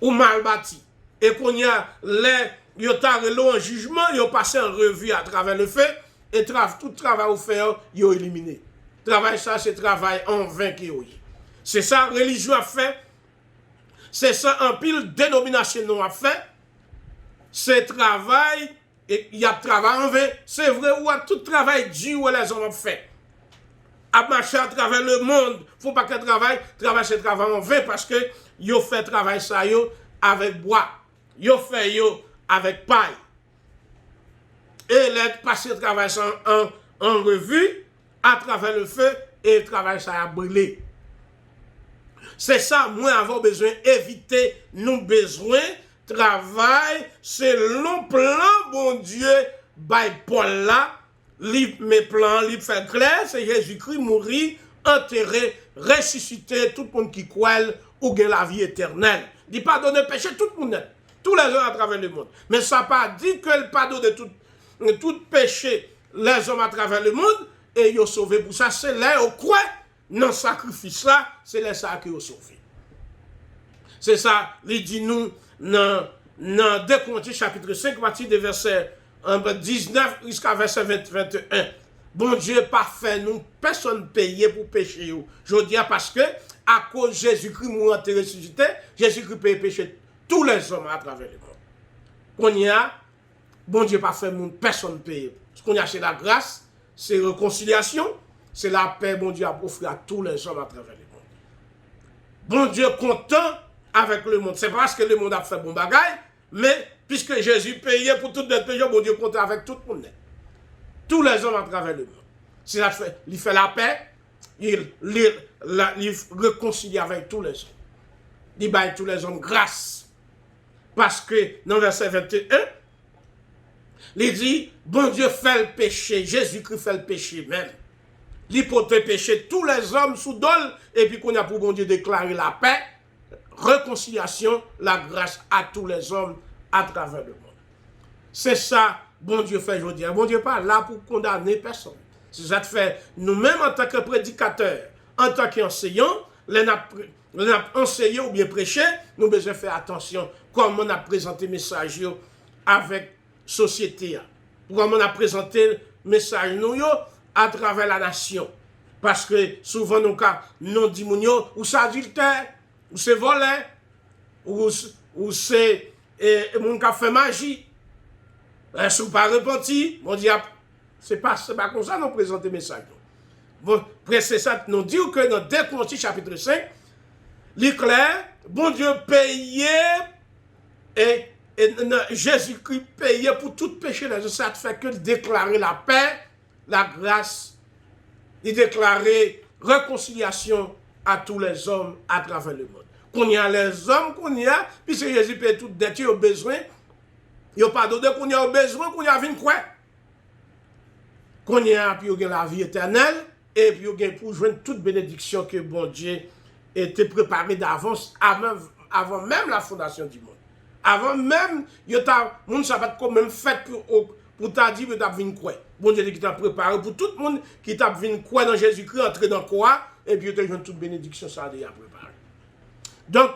Ou mal bâti. Et qu'on y a les, yo t'a en jugement, yo passé en revue à travers le fait, et tout travail au fait, yo éliminé. Travail ça, c'est travail en vain qui yo. C'est ça, religion a fait. C'est ça, en pile dénomination a fait. C'est travail, et il y a travail en vain. C'est vrai, ou à tout travail dur où les hommes ont fait. À marcher à travers le monde, il ne faut pas que travail c'est travail en vain parce que yo fait travail ça yo avec bois. Yo fait yo avec paille. Et les passer travail ça en revue à travers le feu et le travail ça a brûlé. C'est ça, moi, avoir besoin d'éviter, nous besoin travail selon plan, bon Dieu, by Paul là, mes plans, fait clair, c'est Jésus-Christ mourir, enterré, ressuscité, tout le monde qui croit ou gagne la vie éternelle. Il pardonne le péché, tout le monde, tous les gens à travers le monde. Mais ça n'a pas dit que le pardon de tout, tout péché, les hommes à travers le monde, et ils ont sauvé pour ça. C'est là où croit dans le sacrifice là, c'est là ça qui ont sauvé. C'est ça, il dit nous dans 2 Corinthiens chapitre 5, partir de verset 19 jusqu'à verset 21. Bon Dieu pas fait nous, personne payé pour pécher. Je dis parce que, à cause de Jésus-Christ mourant et ressuscité, Jésus-Christ paye péché tous les hommes à travers le monde. Qu'on y a, bon Dieu pas fait nous, personne payé. Ce qu'on y a, c'est la grâce, c'est la réconciliation, c'est la paix, bon Dieu a offert à tous les hommes à travers le monde. Bon Dieu content avec le monde. C'est parce que le monde a fait bon bagaille, mais puisque Jésus payait pour tous les péchés, bon Dieu content avec tout le monde. Tous les hommes à travers le monde. Il fait la paix, il réconcilie avec tous les hommes. Il baille tous les hommes grâce. Parce que dans le verset 21, il dit, bon Dieu fait le péché, Jésus-Christ fait le péché même. Il porte le péché tous les hommes sous dol, et puis qu'on a pour bon Dieu déclarer la paix, réconciliation, la grâce à tous les hommes à travers le monde. C'est ça, bon Dieu fait aujourd'hui. Bon Dieu n'est pas là pour condamner personne. C'est ça que fait nous-mêmes en tant que prédicateurs, en tant qu'enseignants, les enseigné ou bien prêché, nous devons faire attention comment on a présenté le message avec la société. Comment on a présenté le message nous à travers la nation. Parce que souvent nous disons, ou c'est adultère, ou c'est volé, ou c'est mon qui fait magie. Si vous ne pas repenti, mon Dieu, c'est pas comme ça que nous présentons le message. Bon, c'est ça, nous disons que dans 2 Corinthiens chapitre 5, l'éclair, bon Dieu payait et Jésus-Christ payait pour tout péché. Ça ne fait que déclarer la paix, la grâce, et déclarer réconciliation à tous les hommes à travers le monde. Qu'on y a les hommes, qu'on y a, puisque Jésus paye tout dette, il y a besoin. Il n'y a pas d'autre qu'on y a besoin, qu'on y a vu quoi. Qu'on y a, puis il y a la vie éternelle, et puis il y a pour joindre toute bénédiction que bon Dieu était préparé d'avance, avant même la fondation du monde. Avant même, il y a monde ça va être comme même fait pour t'a dit que t'as vu quoi. Bon Dieu qui t'a préparé pour tout le monde qui t'a vu quoi dans Jésus-Christ, entrer dans quoi, et puis il te joindre toute bénédiction, ça a déjà préparé. Donc,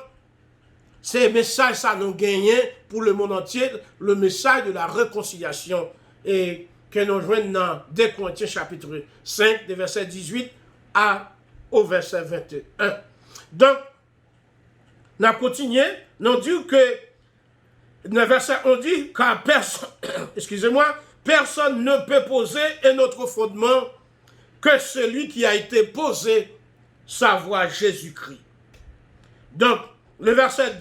ces messages, ça nous gagne pour le monde entier, le message de la réconciliation et que nous joignons dans 2 Corinthiens chapitre 5, des versets 18 au verset 21. Donc, on a continué, on dit que, dans le verset, on dit car personne, personne ne peut poser un autre fondement que celui qui a été posé, savoir Jésus-Christ. Donc, le verset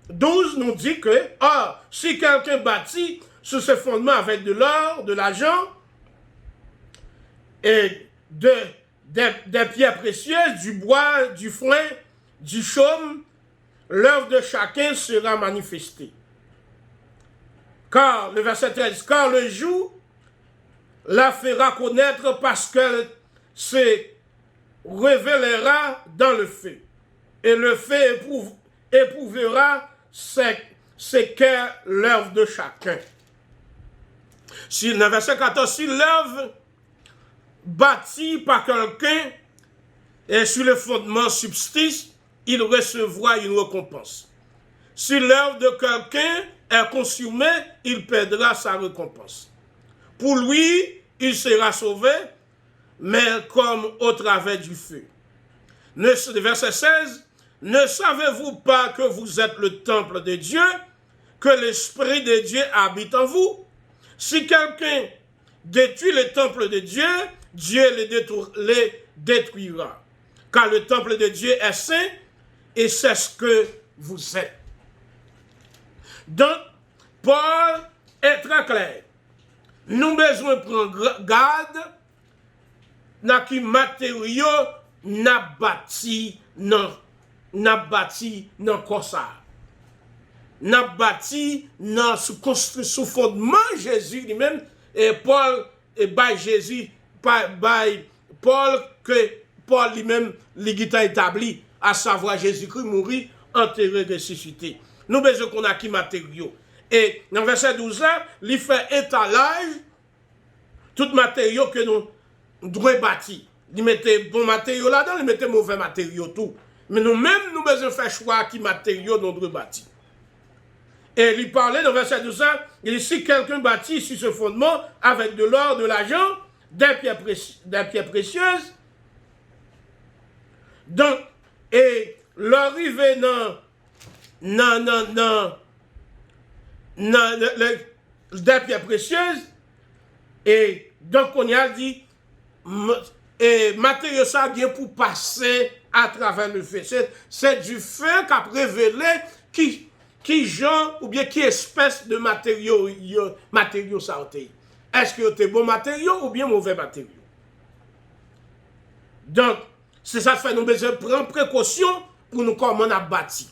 12 nous dit que, or, si quelqu'un bâtit sur ce fondement avec de l'or, de l'argent et des pierres précieuses, du bois, du foin, du chaume, l'œuvre de chacun sera manifestée. Car, le verset 13, car le jour la fera connaître parce qu'elle se révélera dans le feu. Et le feu éprouvera ce qu'est l'œuvre de chacun. Si, dans le verset 14, si l'œuvre bâtie par quelqu'un et sur le fondement subsiste, il recevra une récompense. Si l'œuvre de quelqu'un est consumée, il perdra sa récompense. Pour lui, il sera sauvé, mais comme au travers du feu. Verset 16, ne savez-vous pas que vous êtes le temple de Dieu, que l'Esprit de Dieu habite en vous? Si quelqu'un détruit le temple de Dieu, Dieu le détruira. Car le temple de Dieu est saint, et c'est ce que vous êtes. Donc, Paul est très clair. Nous besoin prendre garde dans qui matériaux n'a bâti non comme ça. N'a bâti non sous fondement Jésus lui-même et Paul et by Jésus by Paul que Paul lui-même l'état établi, à savoir Jésus-Christ mourir, enterré, ressuscité. Nous besoin qu'on a qui matériaux. Et dans verset 12, il fait étalage tout matériau que nous devons bâtir. Il mettait bon matériau là-dedans, il mettait mauvais matériau tout. Mais nous-mêmes, nous devons faire choix qui matériaux nous devons bâtir. Et il parlait dans verset 12, il dit, si quelqu'un bâtit sur ce fondement avec de l'or, de l'argent, des pierres précieuses, donc, et l'arrivée des pierres précieuses, et donc on y a dit, et matériau ça vient pour passer à travers le feu. C'est du feu qui a révélé qui genre ou bien qui espèce de matériaux ça a été. Est-ce que c'est bon matériau ou bien mauvais matériau? Donc, c'est ça fait nous besoin prendre précaution pour nous comment on a bâti.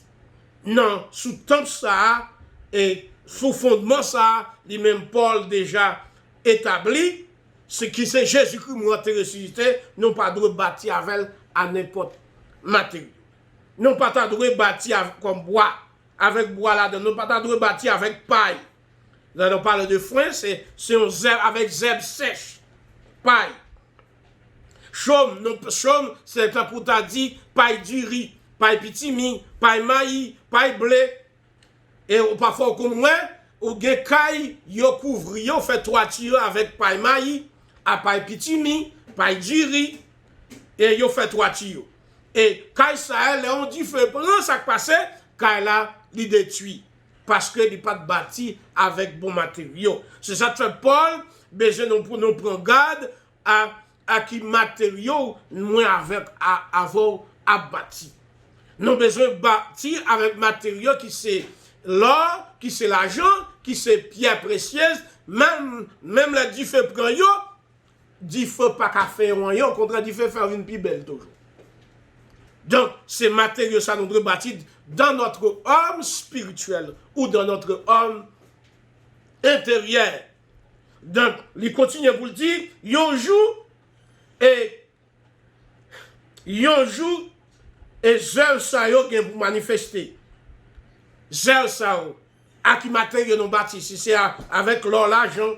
Non, sous temps ça et sous fondement ça, lui-même Paul déjà établi, ce qui c'est Jésus-Christ mort et ressuscité, non pas de bâtir avec à n'importe matériau. Non pas de bâtir comme bois, avec bois là-dedans, non pas de bâtir avec paille. Là, on parle de foin, c'est un zèbre avec zèbre sèche, paille. Chaume, c'est pour t'a dit paille du riz, paille pitimi, paille maïs, paille blé. Et parfois, comme moi, ou gen caille, yo couvre, yo fait toiture avec paille maïs, à paille pitimi, paille du riz, et yo fait toiture. Et caille ça, on dit, fait prendre ça qui passe, caille là, il détruit. Parce que il n'est pas bâti avec bon matériaux. C'est ça que fait Paul, besoin pour nous prendre garde à qui matériaux moins avec avoir à bâtir. Nous besoin bâtir avec matériaux qui c'est l'or, qui c'est l'argent, qui c'est pierre précieuse, même la dit fait prendre yo, dit faut pas qu'à faire yo, au contraire dit fait faire une plus belle toujours. Donc, ces matériaux, ça nous doit bâtir dans notre homme spirituel ou dans notre homme intérieur. Donc, il continue pour le dire, yon joue et zèl sa yo gen pour manifester. Zèl sa yo, à qui matériaux nous bâti, si c'est avec l'or, l'argent,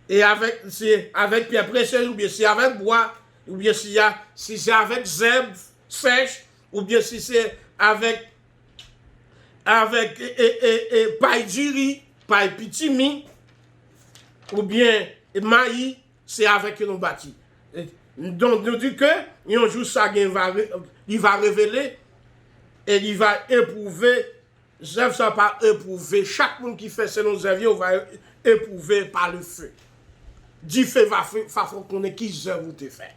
et avec pierre précieuse, ou bien si c'est avec bois, ou bien si c'est avec zèbre sèche, ou bien si c'est avec paille du riz, paille pitimi, ou bien maïs, c'est avec que nous bâtis. Donc, nous dit que, un jour, ça, il va révéler, et il va éprouver, zèbre ça pas éprouver, chaque monde qui fait selon zèbre, va éprouver par le feu. Du feu va faire qu'on ait qui zèbre te fait.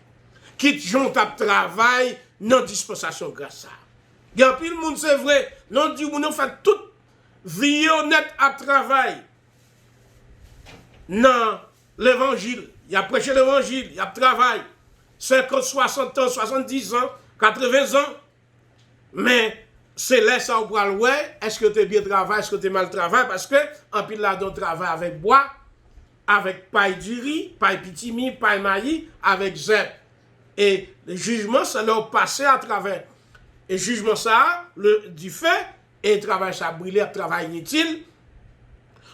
Qui j'ont à travail, dans dispensation grâce à. Il y a plus de monde, c'est vrai. Non, dit, on fait toute vie honnête à travail. Dans l'évangile, il y a prêché l'évangile, il y a travail. 50, 60 ans, 70 ans, 80 ans. Mais c'est là ça, on parle, ouais, est-ce que tu es bien travaillé, est-ce que tu es mal travaillé? Parce que, en pile là, on travaille avec bois, avec paille du riz, paille pitimi, paille maïs, avec zèbre. Et le jugement, ça leur passé à travers. Et le jugement, ça, du fait, et le travail, ça a brûlé, le travail inutile.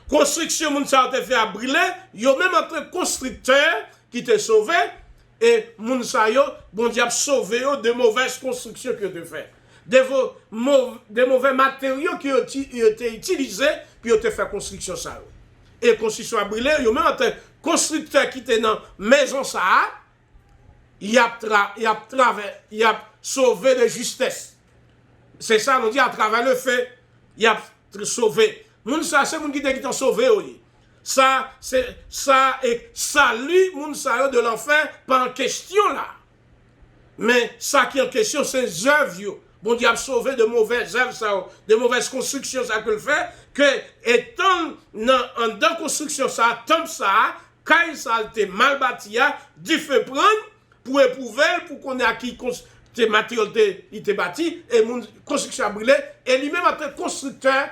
Construction, ça a été fait à brûler. Il y a même entre constructeurs qui t'ont sauvé. Et moun sa yo, bon Dieu a sauvé de mauvaises constructions que tu fais. Des mauvais matériaux qui ont été utilisés, puis ont fait construction ça. Et construction a brûlé, il y a même entre constructeurs qui étaient dans la maison ça. Il a sauvé de justesse. C'est ça, on dit à travers le fait, il a sauvé. Moun sa, c'est moun qui t'a sauvé. Ça, c'est ça et salut moun sa de l'enfer pas en question là. Mais ça qui est en question, c'est les œuvres. Bon Dieu a sauvé de mauvaises œuvres, ça, de mauvaises constructions, ça que le fait, que étant dans construction, ça, tant ça, quand ça a été mal bâti, du feu prendre, pour éprouver, pour qu'on ait acquis tes matériaux, il était bâti, et mon construction a brûlé, et lui-même en tant que constructeur,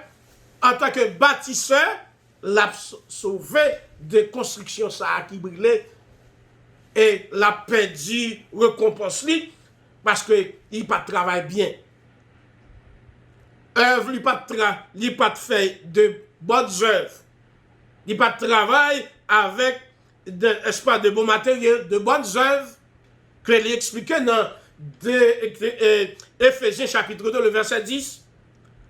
en tant que bâtisseur, l'a sauvé de construction ça qui brûlait, et l'a perdu récompense lui, parce qu'il n'a pas travaillé bien. Œuvre, il n'a pas fait de bonnes œuvres. Il n'y a pas de travail avec, de bon matériel, de bonnes œuvres, que il expliquait dans Éphésiens chapitre 2, le verset 10.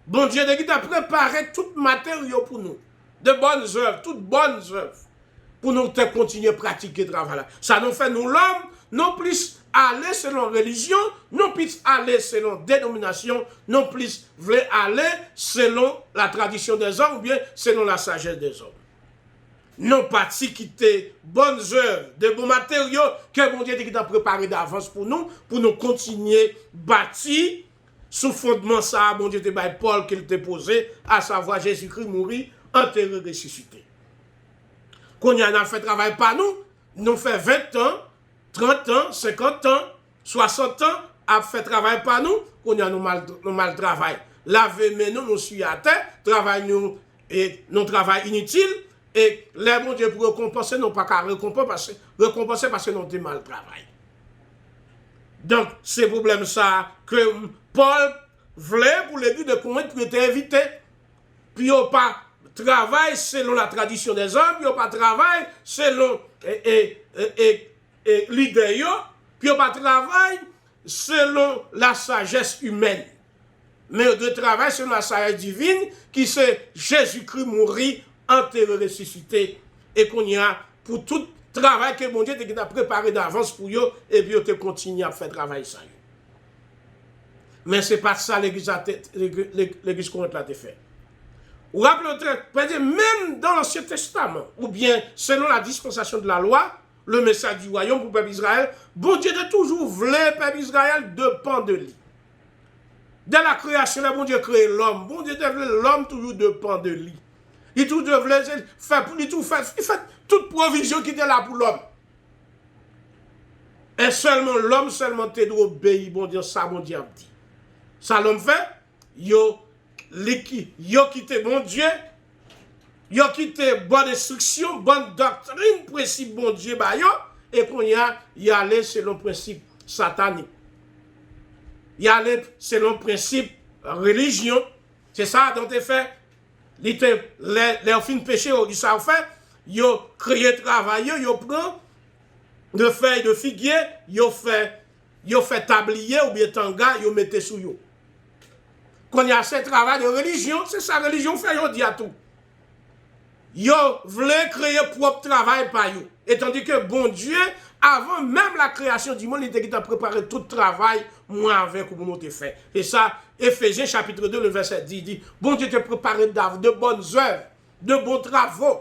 Bon Dieu a préparé tout matériel pour nous. De bonnes œuvres, toutes bonnes œuvres. Pour nous continuer à pratiquer le travail là. Ça nous fait, nous l'homme, non plus aller selon religion, non plus aller selon dénomination, non plus voulait aller selon la tradition des hommes ou bien selon la sagesse des hommes. Non pas si quitter bonnes œuvres, de bons matériaux que mon Dieu a préparé d'avance pour nous continuer bâtir sous fondement ça, mon Dieu te bail Paul qu'il t'a posé, à savoir Jésus-Christ mourir, enterré, ressuscité. Qu'on y en a fait travail par nous fait 20 ans, 30 ans, 50 ans, 60 ans, a fait travail par nous, qu'on y a nous mal travail. Laver nous suivons à terre, travail nous, et non travail inutile, et les bon Dieu pour récompenser, non pas qu'à récompenser parce que nous avons mal travail. Donc, c'est problème ça que Paul voulait pour le but de Corinthe pour être invité. Puis, il n'y a pas travail selon la tradition des hommes, puis il n'y a pas travail selon l'idée, puis il n'y a pas travail selon la sagesse humaine. Mais de travail selon la sagesse divine, qui c'est Jésus-Christ mourir, enterré, ressuscité, et qu'on y a pour tout travail que mon Dieu a préparé d'avance pour eux, et puis on continue à faire travail ça. Mais ce n'est pas ça l'église Corinthe l'a fait. Vous rappelez, même dans l'Ancien Testament, ou bien selon la dispensation de la loi, le message du royaume pour le peuple Israël, bon Dieu a toujours voulu le peuple Israël dépend de lui. Dès la création, bon Dieu a créé l'homme. Bon Dieu a voulu l'homme toujours dépend de lui. Il fait toute provision qui était là pour l'homme. Et seulement l'homme, seulement te doit obéir, bon Dieu, ça, bon Dieu a dit. Ça l'homme fait, yo quitté bon Dieu, yo quitté bonne instruction, bonne doctrine, principe bon Dieu, bah yo, et qu'on y allé selon principe satanique. Y allé selon principe religion. C'est ça dont est fait. Les fins péché, ils savent faire, ils ont créé travail, ils ont pris de feuilles de figuier, ils ont fait tablier ou bien tanga, ils ont mis sous eux. Quand il y a ce travail de religion, c'est ça, religion fait, ils dit à tout. Ils voulaient créer propre travail par eux. Et tandis que bon Dieu, avant même la création du monde, il était préparé tout travail, moi avec ou nous te fait. Et ça, Éphésiens chapitre 2, le verset 10 dit, bon Dieu te préparé de bonnes œuvres, de bons travaux,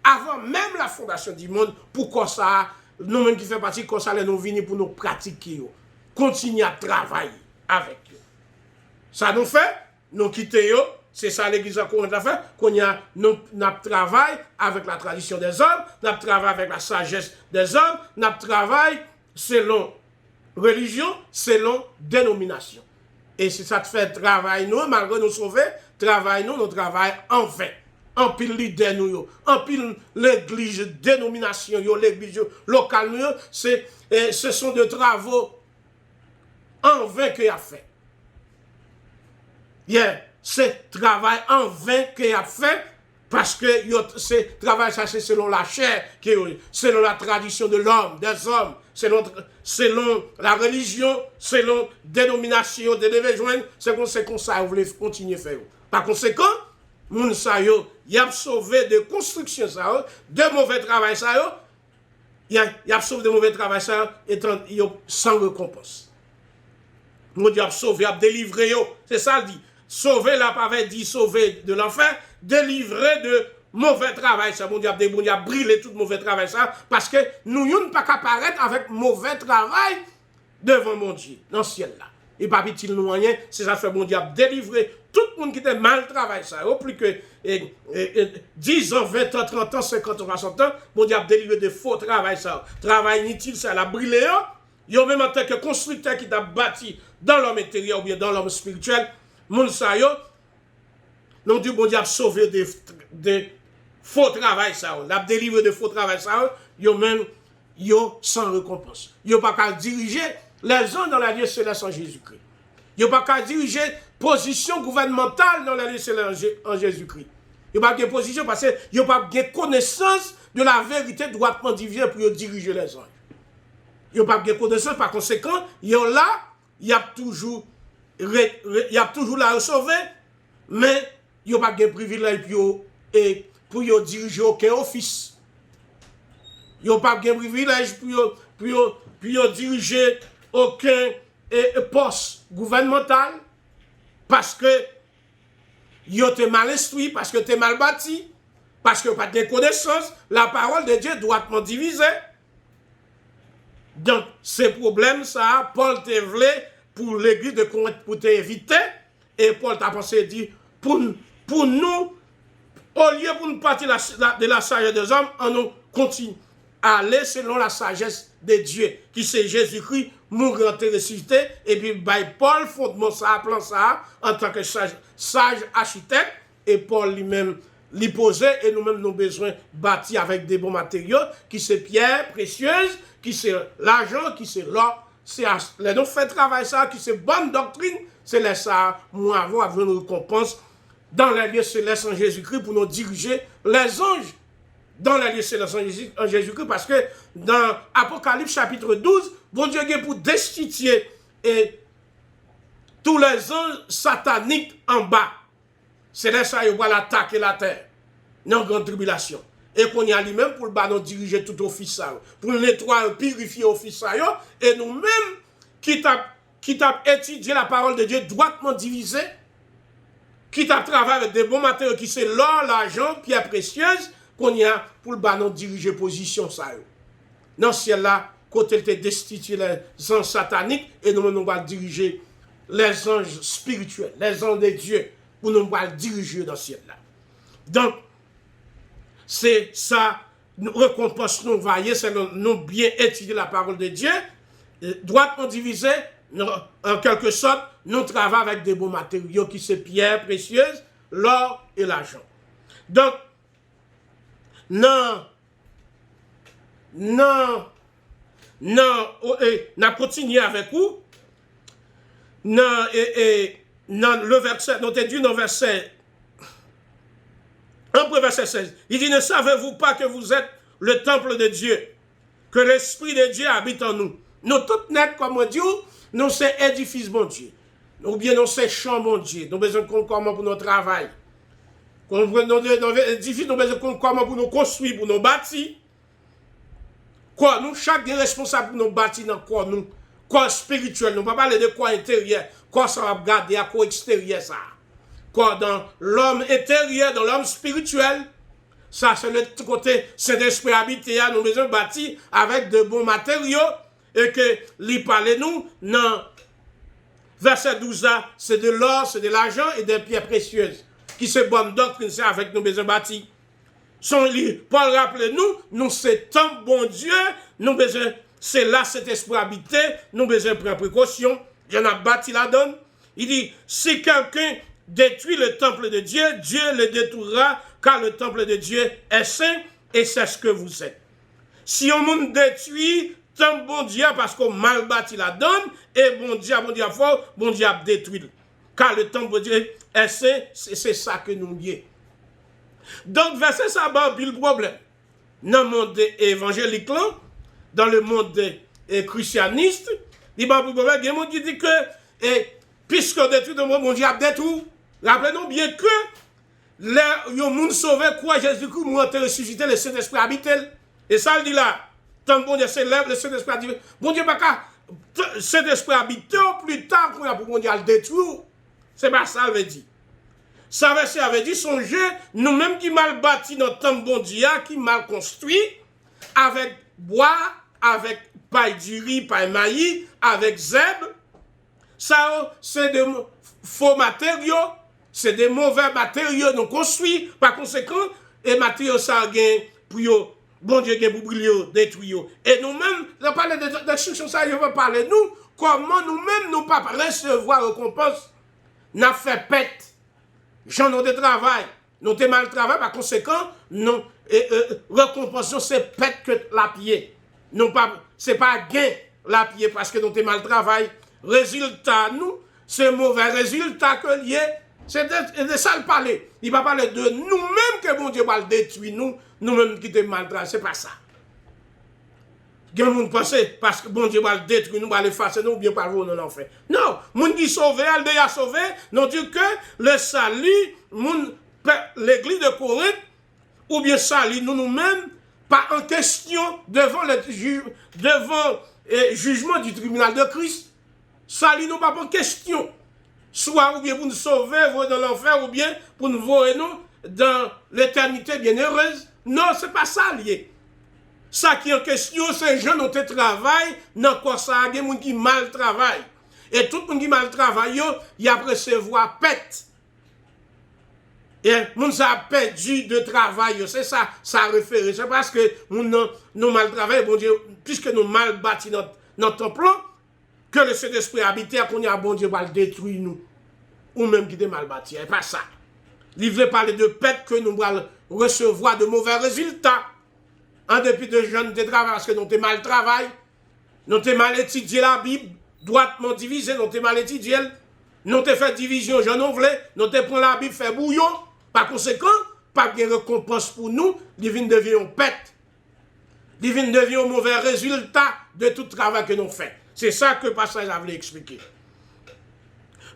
avant même la fondation du monde, pour qu'on ça, nous-mêmes qui faisons partie, qu'on ça, nous venir pour nous pratiquer, continuer à travailler avec eux. Ça nous fait, nous quitter, c'est ça l'église à Corinthe a fait, qu'on a travail avec la tradition des hommes, nous travail avec la sagesse des hommes, nous travail selon religion, selon dénomination. Et si ça te fait travail, nous, malgré nous sauver, travail, nous travaillons en vain. En pile leader, nous, en pile l'église, dénomination, l'église locale, nous, ce sont des travaux en vain qu'il a fait. C'est travail en vain qu'il a fait parce que ce travail, ça c'est selon la chair, selon la tradition de l'homme, des hommes, selon la religion, selon la dénomination, de lever joindre, c'est comme ça vous voulez continuer à faire. Par conséquent, moun sa yo, y a sauvé de construction ça, de mauvais travail ça, y a sauvé de mauvais travail ça, étant sans récompense. Mon Dieu a sauvé, a délivré, c'est ça le dit. Sauver là, pas dit sauver de l'enfer, délivrer de mauvais travail. Ça, mon Dieu a brûlé tout mauvais travail. Ça, parce que nous n'avons pas qu'à paraître avec mauvais travail devant mon Dieu, dans le ciel là. Et pas petit nous rien, c'est ça fait mon Dieu a délivré tout le monde qui était mal travail. Ça, au plus que 10 ans, 20 ans, 30 ans, 50 ans, 60 ans, mon Dieu a délivré de faux travail. Ça, travail inutile, ça l'a brûlé. Il y a même en tant que constructeur qui t'a bâti dans l'homme intérieur ou bien dans l'homme spirituel. Moun sa yo, non du bon Dieu a sauvé de faux travail ça, l'a délivré de faux travail ça, yo même yo sans récompense. Yo pas qu'à diriger les gens dans la vie céleste en Jésus-Christ. Yo pas qu'à diriger position gouvernementale dans la vie céleste en Jésus-Christ. Ils n'ont pas de position parce qu'ils n'ont pas de connaissance de la vérité droitement divine pour diriger les anges. Ils n'ont pas de connaissance, par conséquent, ils sont là, il y a toujours la sauver, mais ils n'ont pas de privilège pour diriger aucun office. Ils n'ont pas de privilège pour diriger aucun poste gouvernemental parce que ils ont mal instruit, parce que tu es mal bâti, parce que pas de connaissance, la parole de Dieu doit être divisée. Donc, ces problèmes, ça, Paul t'a voulu pour l'église de Corinthe pour t'éviter, et Paul t'a pensé dire, pour nous, au lieu pour nous partir de la sagesse des hommes, on nous continue à aller selon la sagesse de Dieu, qui c'est Jésus-Christ, mourant et ressuscité, et puis Paul fondement ça, plan ça, en tant que sage architecte, et Paul lui-même l'y posait, et nous-mêmes nous avons besoin bâtir avec des bons matériaux, qui c'est pierre précieuse, qui c'est l'argent, qui c'est l'or, c'est les nous fait travail ça, qui c'est bonne doctrine, c'est les ça, nous avons une récompense dans les lieux célestes en Jésus-Christ pour nous diriger les anges dans les lieux célestes en Jésus-Christ, parce que dans Apocalypse chapitre 12, bon Dieu est pour destituer et tous les anges sataniques en bas. C'est là ça, il va attaquer la terre, dans grande tribulation. Et qu'on y a lui-même pour le bas nous diriger tout office, pour nettoyer, purifier office, et nous-mêmes qui t'a étudié la parole de Dieu droitement divisée, qui t'a travaillé avec des bons matériaux qui c'est l'or, l'argent, pierre précieuse, qu'on y a pour le bas nous diriger position, ça. Dans ce ciel-là, côté il te destitué les anges sataniques, et nous allons diriger les anges spirituels, les anges de Dieu, pour nous diriger dans ce ciel-là. Donc, c'est ça, nous récompense nous voyez, c'est nous bien étudier la parole de Dieu, droitement divisé, en quelque sorte, nous travaillons avec des bons matériaux qui sont pierres précieuses, l'or et l'argent. Donc, on a continué avec vous. Dans le verset, nous avons dit dans le verset, après verset 16, il dit, ne savez-vous pas que vous êtes le temple de Dieu, que l'Esprit de Dieu habite en nous. Nous toutes net comme Dieu, nous c'est édifice mon Dieu, ou bien nous c'est champ mon Dieu, nous avons besoin de comment pour notre travail. Nous avons besoin de comment pour nous construire, pour nous bâtir. Quoi, nous, chaque est responsable pour nous bâtir dans quoi nous, quoi spirituel, nous ne pouvons pas parler de quoi intérieur, quoi ça va garder à quoi extérieur ça. Quoi dans l'homme intérieur, dans l'homme spirituel, ça c'est le côté Saint-Esprit habité, nous avons besoin de bâtir avec de bons matériaux, et que lui parle nous, dans verset 12 là, c'est de l'or, c'est de l'argent et des pierres précieuses, qui se bonne doctrine, c'est avec nous besoin de bâtir. Paul rappelle nous c'est tant bon Dieu, nous besoin, c'est là cet esprit habité, nous besoin de prendre précaution, il y en a bâti la donne. Il dit, si quelqu'un détruit le temple de Dieu, Dieu le détruira, car le temple de Dieu est saint, et c'est ce que vous êtes. Si on monde détruit, tant bon Dieu, parce qu'on mal bâti la donne, et bon Dieu fort, bon Dieu a détruit. Car le temple de Dieu est saint, c'est ça que nous lions. Donc, verset ça va le problème. Dans le monde évangélique, dans le monde christianiste, il y a un problème. Il y a monde qui dit que, puisque détruit le monde, mon Dieu a détruit. Rappelez-nous bien que, le monde sauvé, quoi, Jésus-Christ, mort et ressuscité, le Saint-Esprit habite. Et ça, il dit là, tant bon Dieu s'élève, le Saint-Esprit habite. Bon Dieu, pas qu'à, Saint-Esprit habite, plus tard, pour mon Dieu le détruire. C'est pas ça, il veut dire. Ça avait dit, songez, nous-mêmes qui mal bâtis notre temple bon Dieu, qui mal construit, avec bois, avec paille du riz, paille maïs, avec zèbre, ça, c'est de faux matériaux, c'est des mauvais matériaux nous construits, par conséquent, et matériaux ça gagne pour bon Dieu gagne pour briller, détruire. Et nous-mêmes, on parle de destruction, ça, je veux parler nous, comment nous-mêmes nous pas recevoir récompense, n'a fait pète. J'en ai de travail, nous avons mal travail, par conséquent, non, récompensation, c'est pète que la pied. Non pas, c'est pas gain la pied parce que nous avons mal travail. Résultat, nous, c'est mauvais résultat que lié C'est de ça le parler. Il va parler de nous-mêmes que bon Dieu va le détruire, nous-mêmes qui te maltraitent. C'est pas ça. Il y a des gens qui pensent parce que bon Dieu va le détruire, nous va l'effacer, nous bien pas le voir dans l'enfer. Non, les gens qui sont sauvés, elle déjà sauvé, non dit que le salut, l'église de Corinthe, ou bien salut nous-mêmes, pas en question devant le jugement du tribunal de Christ. Salut nous pas en question. Soit ou bien pour nous sauver, voir dans l'enfer, ou bien pour nous voir nous dans l'éternité bienheureuse. Non, c'est pas ça lié. Ça qui est en question, c'est les gens qui ont travail, dans quoi ça, il y a des gens qui mal travaillent. Et tout le monde qui mal travaille, il y a recevoir pète. Et les gens ont perdu de travail, c'est ça, ça réfère. C'est parce que nous mal travaillons, bon Dieu, puisque nous mal bâti notre plan, que le Saint-Esprit habite, qu'on y a bon Dieu va le détruire nous. Ou même qui est mal bâti. C'est pas ça. Il veut parler de pète que nous allons recevoir de mauvais résultats. En dépit de jeunes de travail, parce que nous avons mal travail, nous avons mal étudié la Bible, droitement divisé, nous avons mal étudié, nous avons fait division, j'en ai voulu, nous avons pris la Bible, fait bouillon. Par conséquent, pas de récompense pour nous, divine devient pète. Divine devient mauvais résultat de tout travail que nous faisons. C'est ça que le passage a voulu expliquer.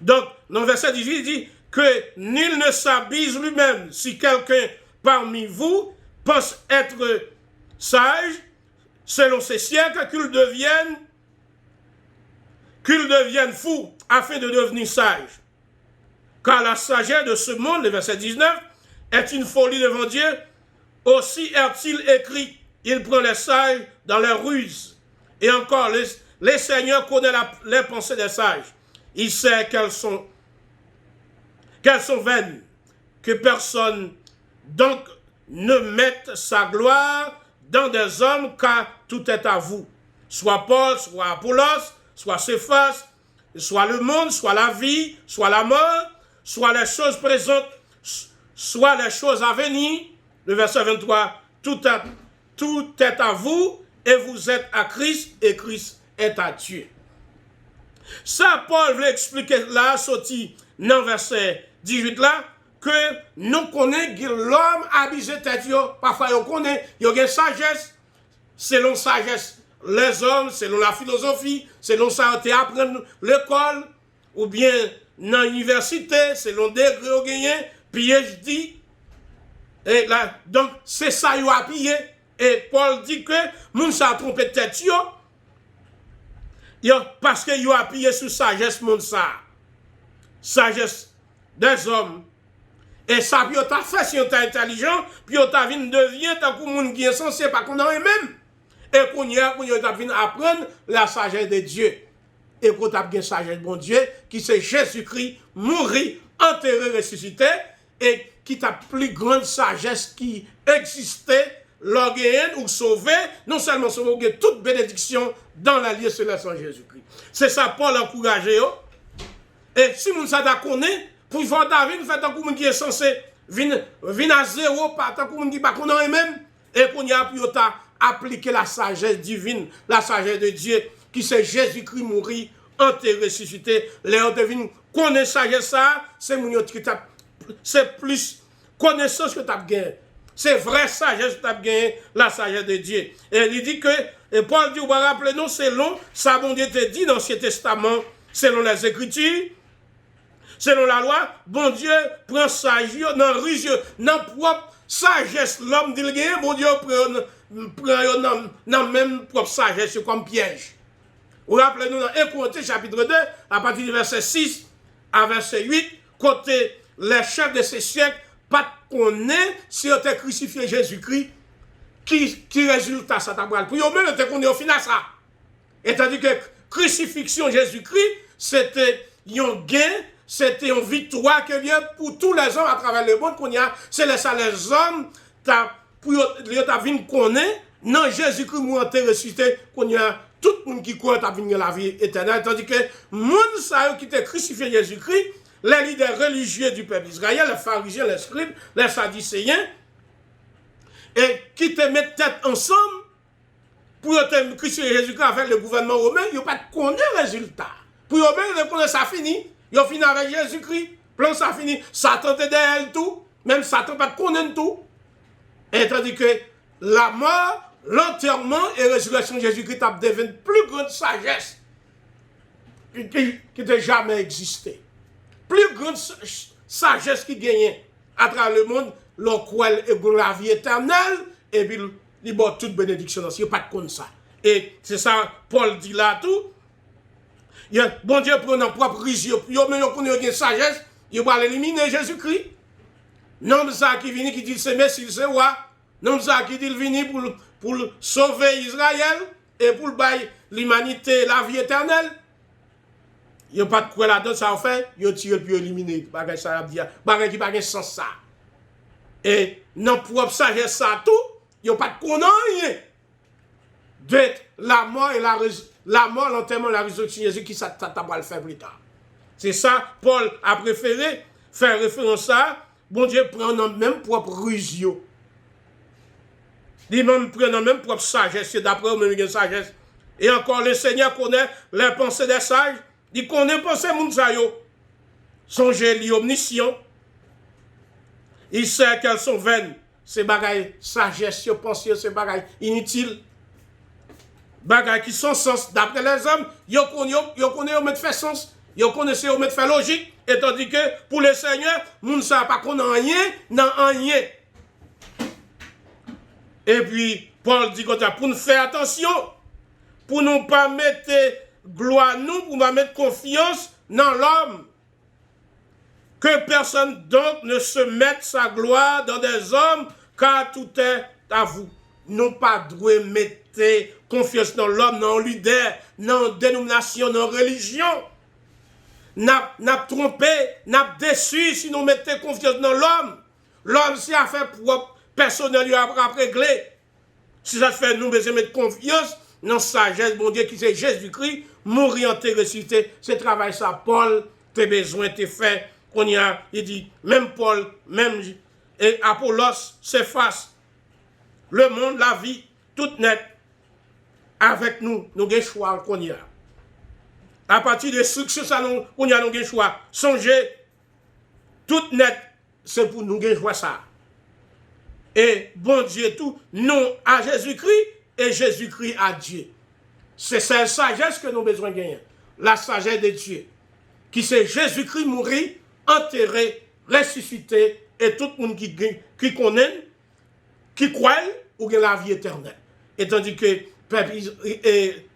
Donc, dans le verset 18, il dit que nul ne s'abuse lui-même. Si quelqu'un parmi vous pense être sage, selon ses siècles, qu'il devienne fou, afin de devenir sage. Car la sagesse de ce monde, le verset 19, est une folie devant Dieu. Aussi est-il écrit, il prend les sages dans leurs ruses. Et encore, les seigneurs connaissent les pensées des sages. Il sait qu'elles sont vaines, que personne donc ne mette sa gloire dans des hommes, car tout est à vous. Soit Paul, soit Apollos, soit Céphas, soit le monde, soit la vie, soit la mort, soit les choses présentes, soit les choses à venir. Le verset 23, tout est à vous, et vous êtes à Christ, et Christ est à Dieu. Ça, Paul veut expliquer là, sorti dans le verset 18 là, que nous connaissons que l'homme abusé tête, parfois on connaît, il y a une sagesse, selon sagesse, les hommes, selon la philosophie, selon ça, on apprend l'école, ou bien dans l'université, selon degré au gagné, PhD. Et là, donc, c'est ça, il a pillé. Et Paul dit que, moun sa trompé tête, parce que il a appuyé sur sagesse, moun sa. Sagesse des hommes. Et ça, puis on t'a fait si on t'a intelligent, puis on t'a vu devient tant que moun qui est censé pas qu'on en est même. Et qu'on y a vu apprendre la sagesse de Dieu. Et qu'on t'a bien sagesse de bon Dieu, qui c'est Jésus-Christ, mourir, enterré, ressuscité, et qui t'a plus grande sagesse qui existait, l'orgueil ou sauvé, non seulement sauvé, mais toute bénédiction dans l'alliance céleste en Jésus-Christ. C'est ça, Paul encouragé. Et si nous ça connaît, pour faire David, fait tant que qui est censé venir à zéro, pas tant que qui pas qu'on en est même, et qu'on y a pu appliquer la sagesse divine, la sagesse de Dieu, qui c'est Jésus-Christ mourir, enterré, ressuscité, les autres devine connaître sagesse ça, c'est c'est plus connaissance que tu as gagné. C'est vrai sagesse que tu as gagné, la sagesse de Dieu. Et il dit que, et Paul dit, on va rappeler, non, selon, ça bon Dieu te dit dans l'Ancien Testament, selon les Écritures, selon la loi, bon Dieu prend sagesse, dans propre sagesse, l'homme dit, bon Dieu prend même propre sagesse comme piège. Vous rappelez-nous dans 1 Corinthiens chapitre 2, à partir du verset 6 à verset 8, côté les chefs de ces siècles, pas qu'on est si on t'a crucifié Jésus-Christ, qui résultat ça t'a pris. Pour eux-mêmes, on t'a qu'on est au final ça. Et tandis que crucifixion Jésus-Christ, c'était un gain, c'était une victoire que vient pour tous les hommes à travers le monde qu'on y a. C'est les hommes, pour t'a vu qu'on est, non Jésus-Christ m'a ressuscité, qu'on y a tout le monde qui croit à venir la vie éternelle. Tandis que monde qui t'a crucifié Jésus-Christ, les leaders religieux du peuple d'Israël, les pharisiens, les scribes, les sadducéens, et qui te mettent tête ensemble pour te crucifier Jésus-Christ avec le gouvernement romain, ils n'ont pas de connaître le résultat. Pour eux-mêmes, ils connaissent ça fini. Ils ont fini avec Jésus-Christ. Plan ça fini, Satan te derrière tout, même Satan pas connaître tout. Et tandis que la mort, l'enterrement et la résurrection de Jésus-Christ a devenu plus grande sagesse qui n'a jamais existé. Plus grande sagesse qui gagne à travers le monde, l'oquel est la vie éternelle, et puis il y a toute bénédiction. Il n'y a pas de comme ça. Et c'est ça, Paul dit là tout. Bon Dieu prend notre propre risque, il connaît une sagesse, il va l'éliminer Jésus-Christ. Non, ça qui vient qui dit c'est Messie, c'est roi. Non, ça qui dit venu pour sauver Israël et pour l'humanité, la vie éternelle. Il n'y a pas de quoi là-dedans, ça en fait, il a tiré puis éliminé. Bagay ça veut dire, bagay qui bagay sans ça. Et non propre sagesse ça tout, il n'y a pas de quoi non rien. D'être la mort et la mort, l'enterrement, la résurrection de Jésus qui ça va le faire plus tard. C'est ça, Paul a préféré faire référence à, bon Dieu prend dans même propre rusio. Il même prend dans même propre sagesse, c'est d'après eux même une sagesse. Et encore, le Seigneur connaît les pensées des sages. Il connaît les pensées de songez lui omniscient. Il sait qu'elles sont vaines. C'est bagaille sagesse, pensée, c'est bagaille inutile. Bagaille qui sont sens. D'après les hommes, ils connaissent mettre fait sens. Ils connaissent mettre fait logique. Et tandis que pour le Seigneur, nous ne savons pas qu'on a rien, non rien. Et puis, Paul dit comme ça, pour nous faire attention, pour ne pas mettre gloire nous, pour ne mettre confiance dans l'homme. Que personne donc ne se mette sa gloire dans des hommes, car tout est à vous. Non pas de mettre confiance dans l'homme, dans leader, dans dénomination, dans religion. N'a trompé, n'a déçu si nous mettons confiance dans l'homme. L'homme, c'est affaire propre, personne ne lui a réglé. Si ça fait nous besoin de mettre confiance dans la sagesse, bon Dieu, qui c'est Jésus-Christ, mourir en terre ressuscité, c'est travail ça, Paul, tes besoins, tes faits, qu'on y a, il dit, même Paul, même et Apollos s'efface. Le monde, la vie, tout net, avec nous, nous avons le choix qu'on y a. À partir de ce ça, nous avons le choix. Songez, tout net, c'est pour nous gagner choix ça. Et bon Dieu tout, non à Jésus-Christ et Jésus-Christ à Dieu. C'est cette sagesse que nous avons besoin de gagner. La sagesse de Dieu. Qui c'est Jésus-Christ mourir, enterré, ressuscité, et tout le monde qui connaît, qui croit, ou qui a la vie éternelle. Et tandis que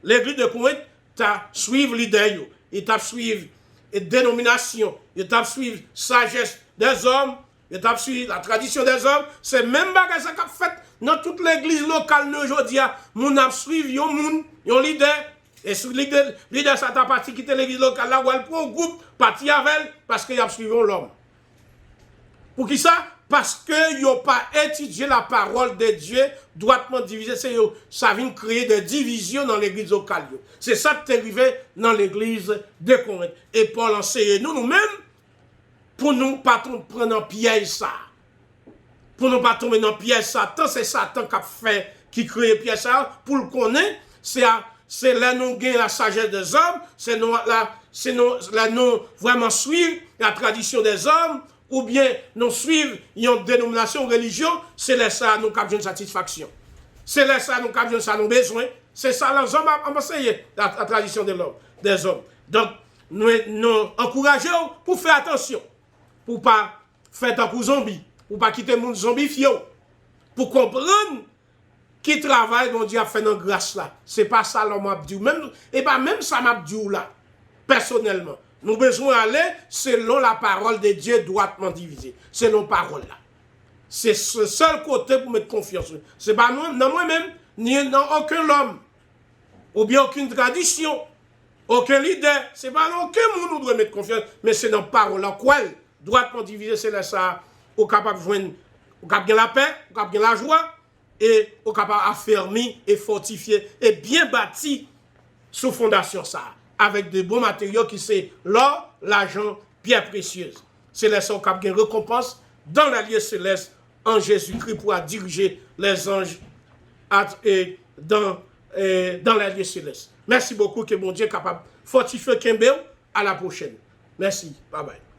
l'église de Corinthe, t'a suivre l'idée, il t'a suivre la dénomination, il t'a suivre la sagesse des hommes, il t'a suivre la tradition des hommes. C'est même bagage ça qu'a fait dans toute l'église locale aujourd'hui. Mon a suivi un leader. Et sur leader, ça t'a parti quitter l'église locale là où elle prend un groupe, parti avec elle, parce qu'il a suivi l'homme. Pour qui ça? Parce qu'ils n'ont pas étudié la parole de Dieu, droitement divisée. Ça vient créer des divisions dans l'église locale. C'est ça qui est arrivé dans l'église de Corinthe. Et Paul enseigne nous-mêmes, pour nous pas prendre en piège ça. Pour nous pas tomber dans piège Satan, c'est Satan qui crée piège ça. Pour le connaître, c'est là nous gagnons la sagesse des hommes, c'est là nous vraiment suivre la tradition des hommes, ou bien nous suivre une dénomination, une religion, c'est là ça nous avons une satisfaction. C'est là ça nous avons ça nos besoins. C'est ça les hommes ont essayé, la tradition des hommes. Donc, nous encourageons pour faire attention. Pour ne pas faire un coup zombie, pour ne pas quitter le monde zombifié, pour comprendre qui travaille, mon Dieu a fait dans grâce là. Ce n'est pas ça l'homme m'a dit. Et pas même ça m'a dit là, personnellement. Nous avons besoin d'aller selon la parole de Dieu droitement divisée. Selon la parole là. C'est ce seul côté pour mettre confiance. Ce n'est pas dans moi-même, ni dans aucun homme, ou bien aucune tradition, aucun leader. Ce n'est pas dans aucun monde où nous devons mettre confiance, mais c'est dans la parole là. Quoi? Droitement divisé, c'est là ça, au capable de joindre, au capable de la paix, au capable de la joie, et au capable affermi et fortifié et bien bâti sous fondation ça, avec de bons matériaux qui c'est l'or, l'argent, pierre précieuse. C'est là ça au capable de récompense dans la lieu céleste en Jésus-Christ pour diriger les anges dans la lieu céleste. Merci beaucoup que mon Dieu est capable de fortifier Kimbel. À la prochaine. Merci. Bye bye.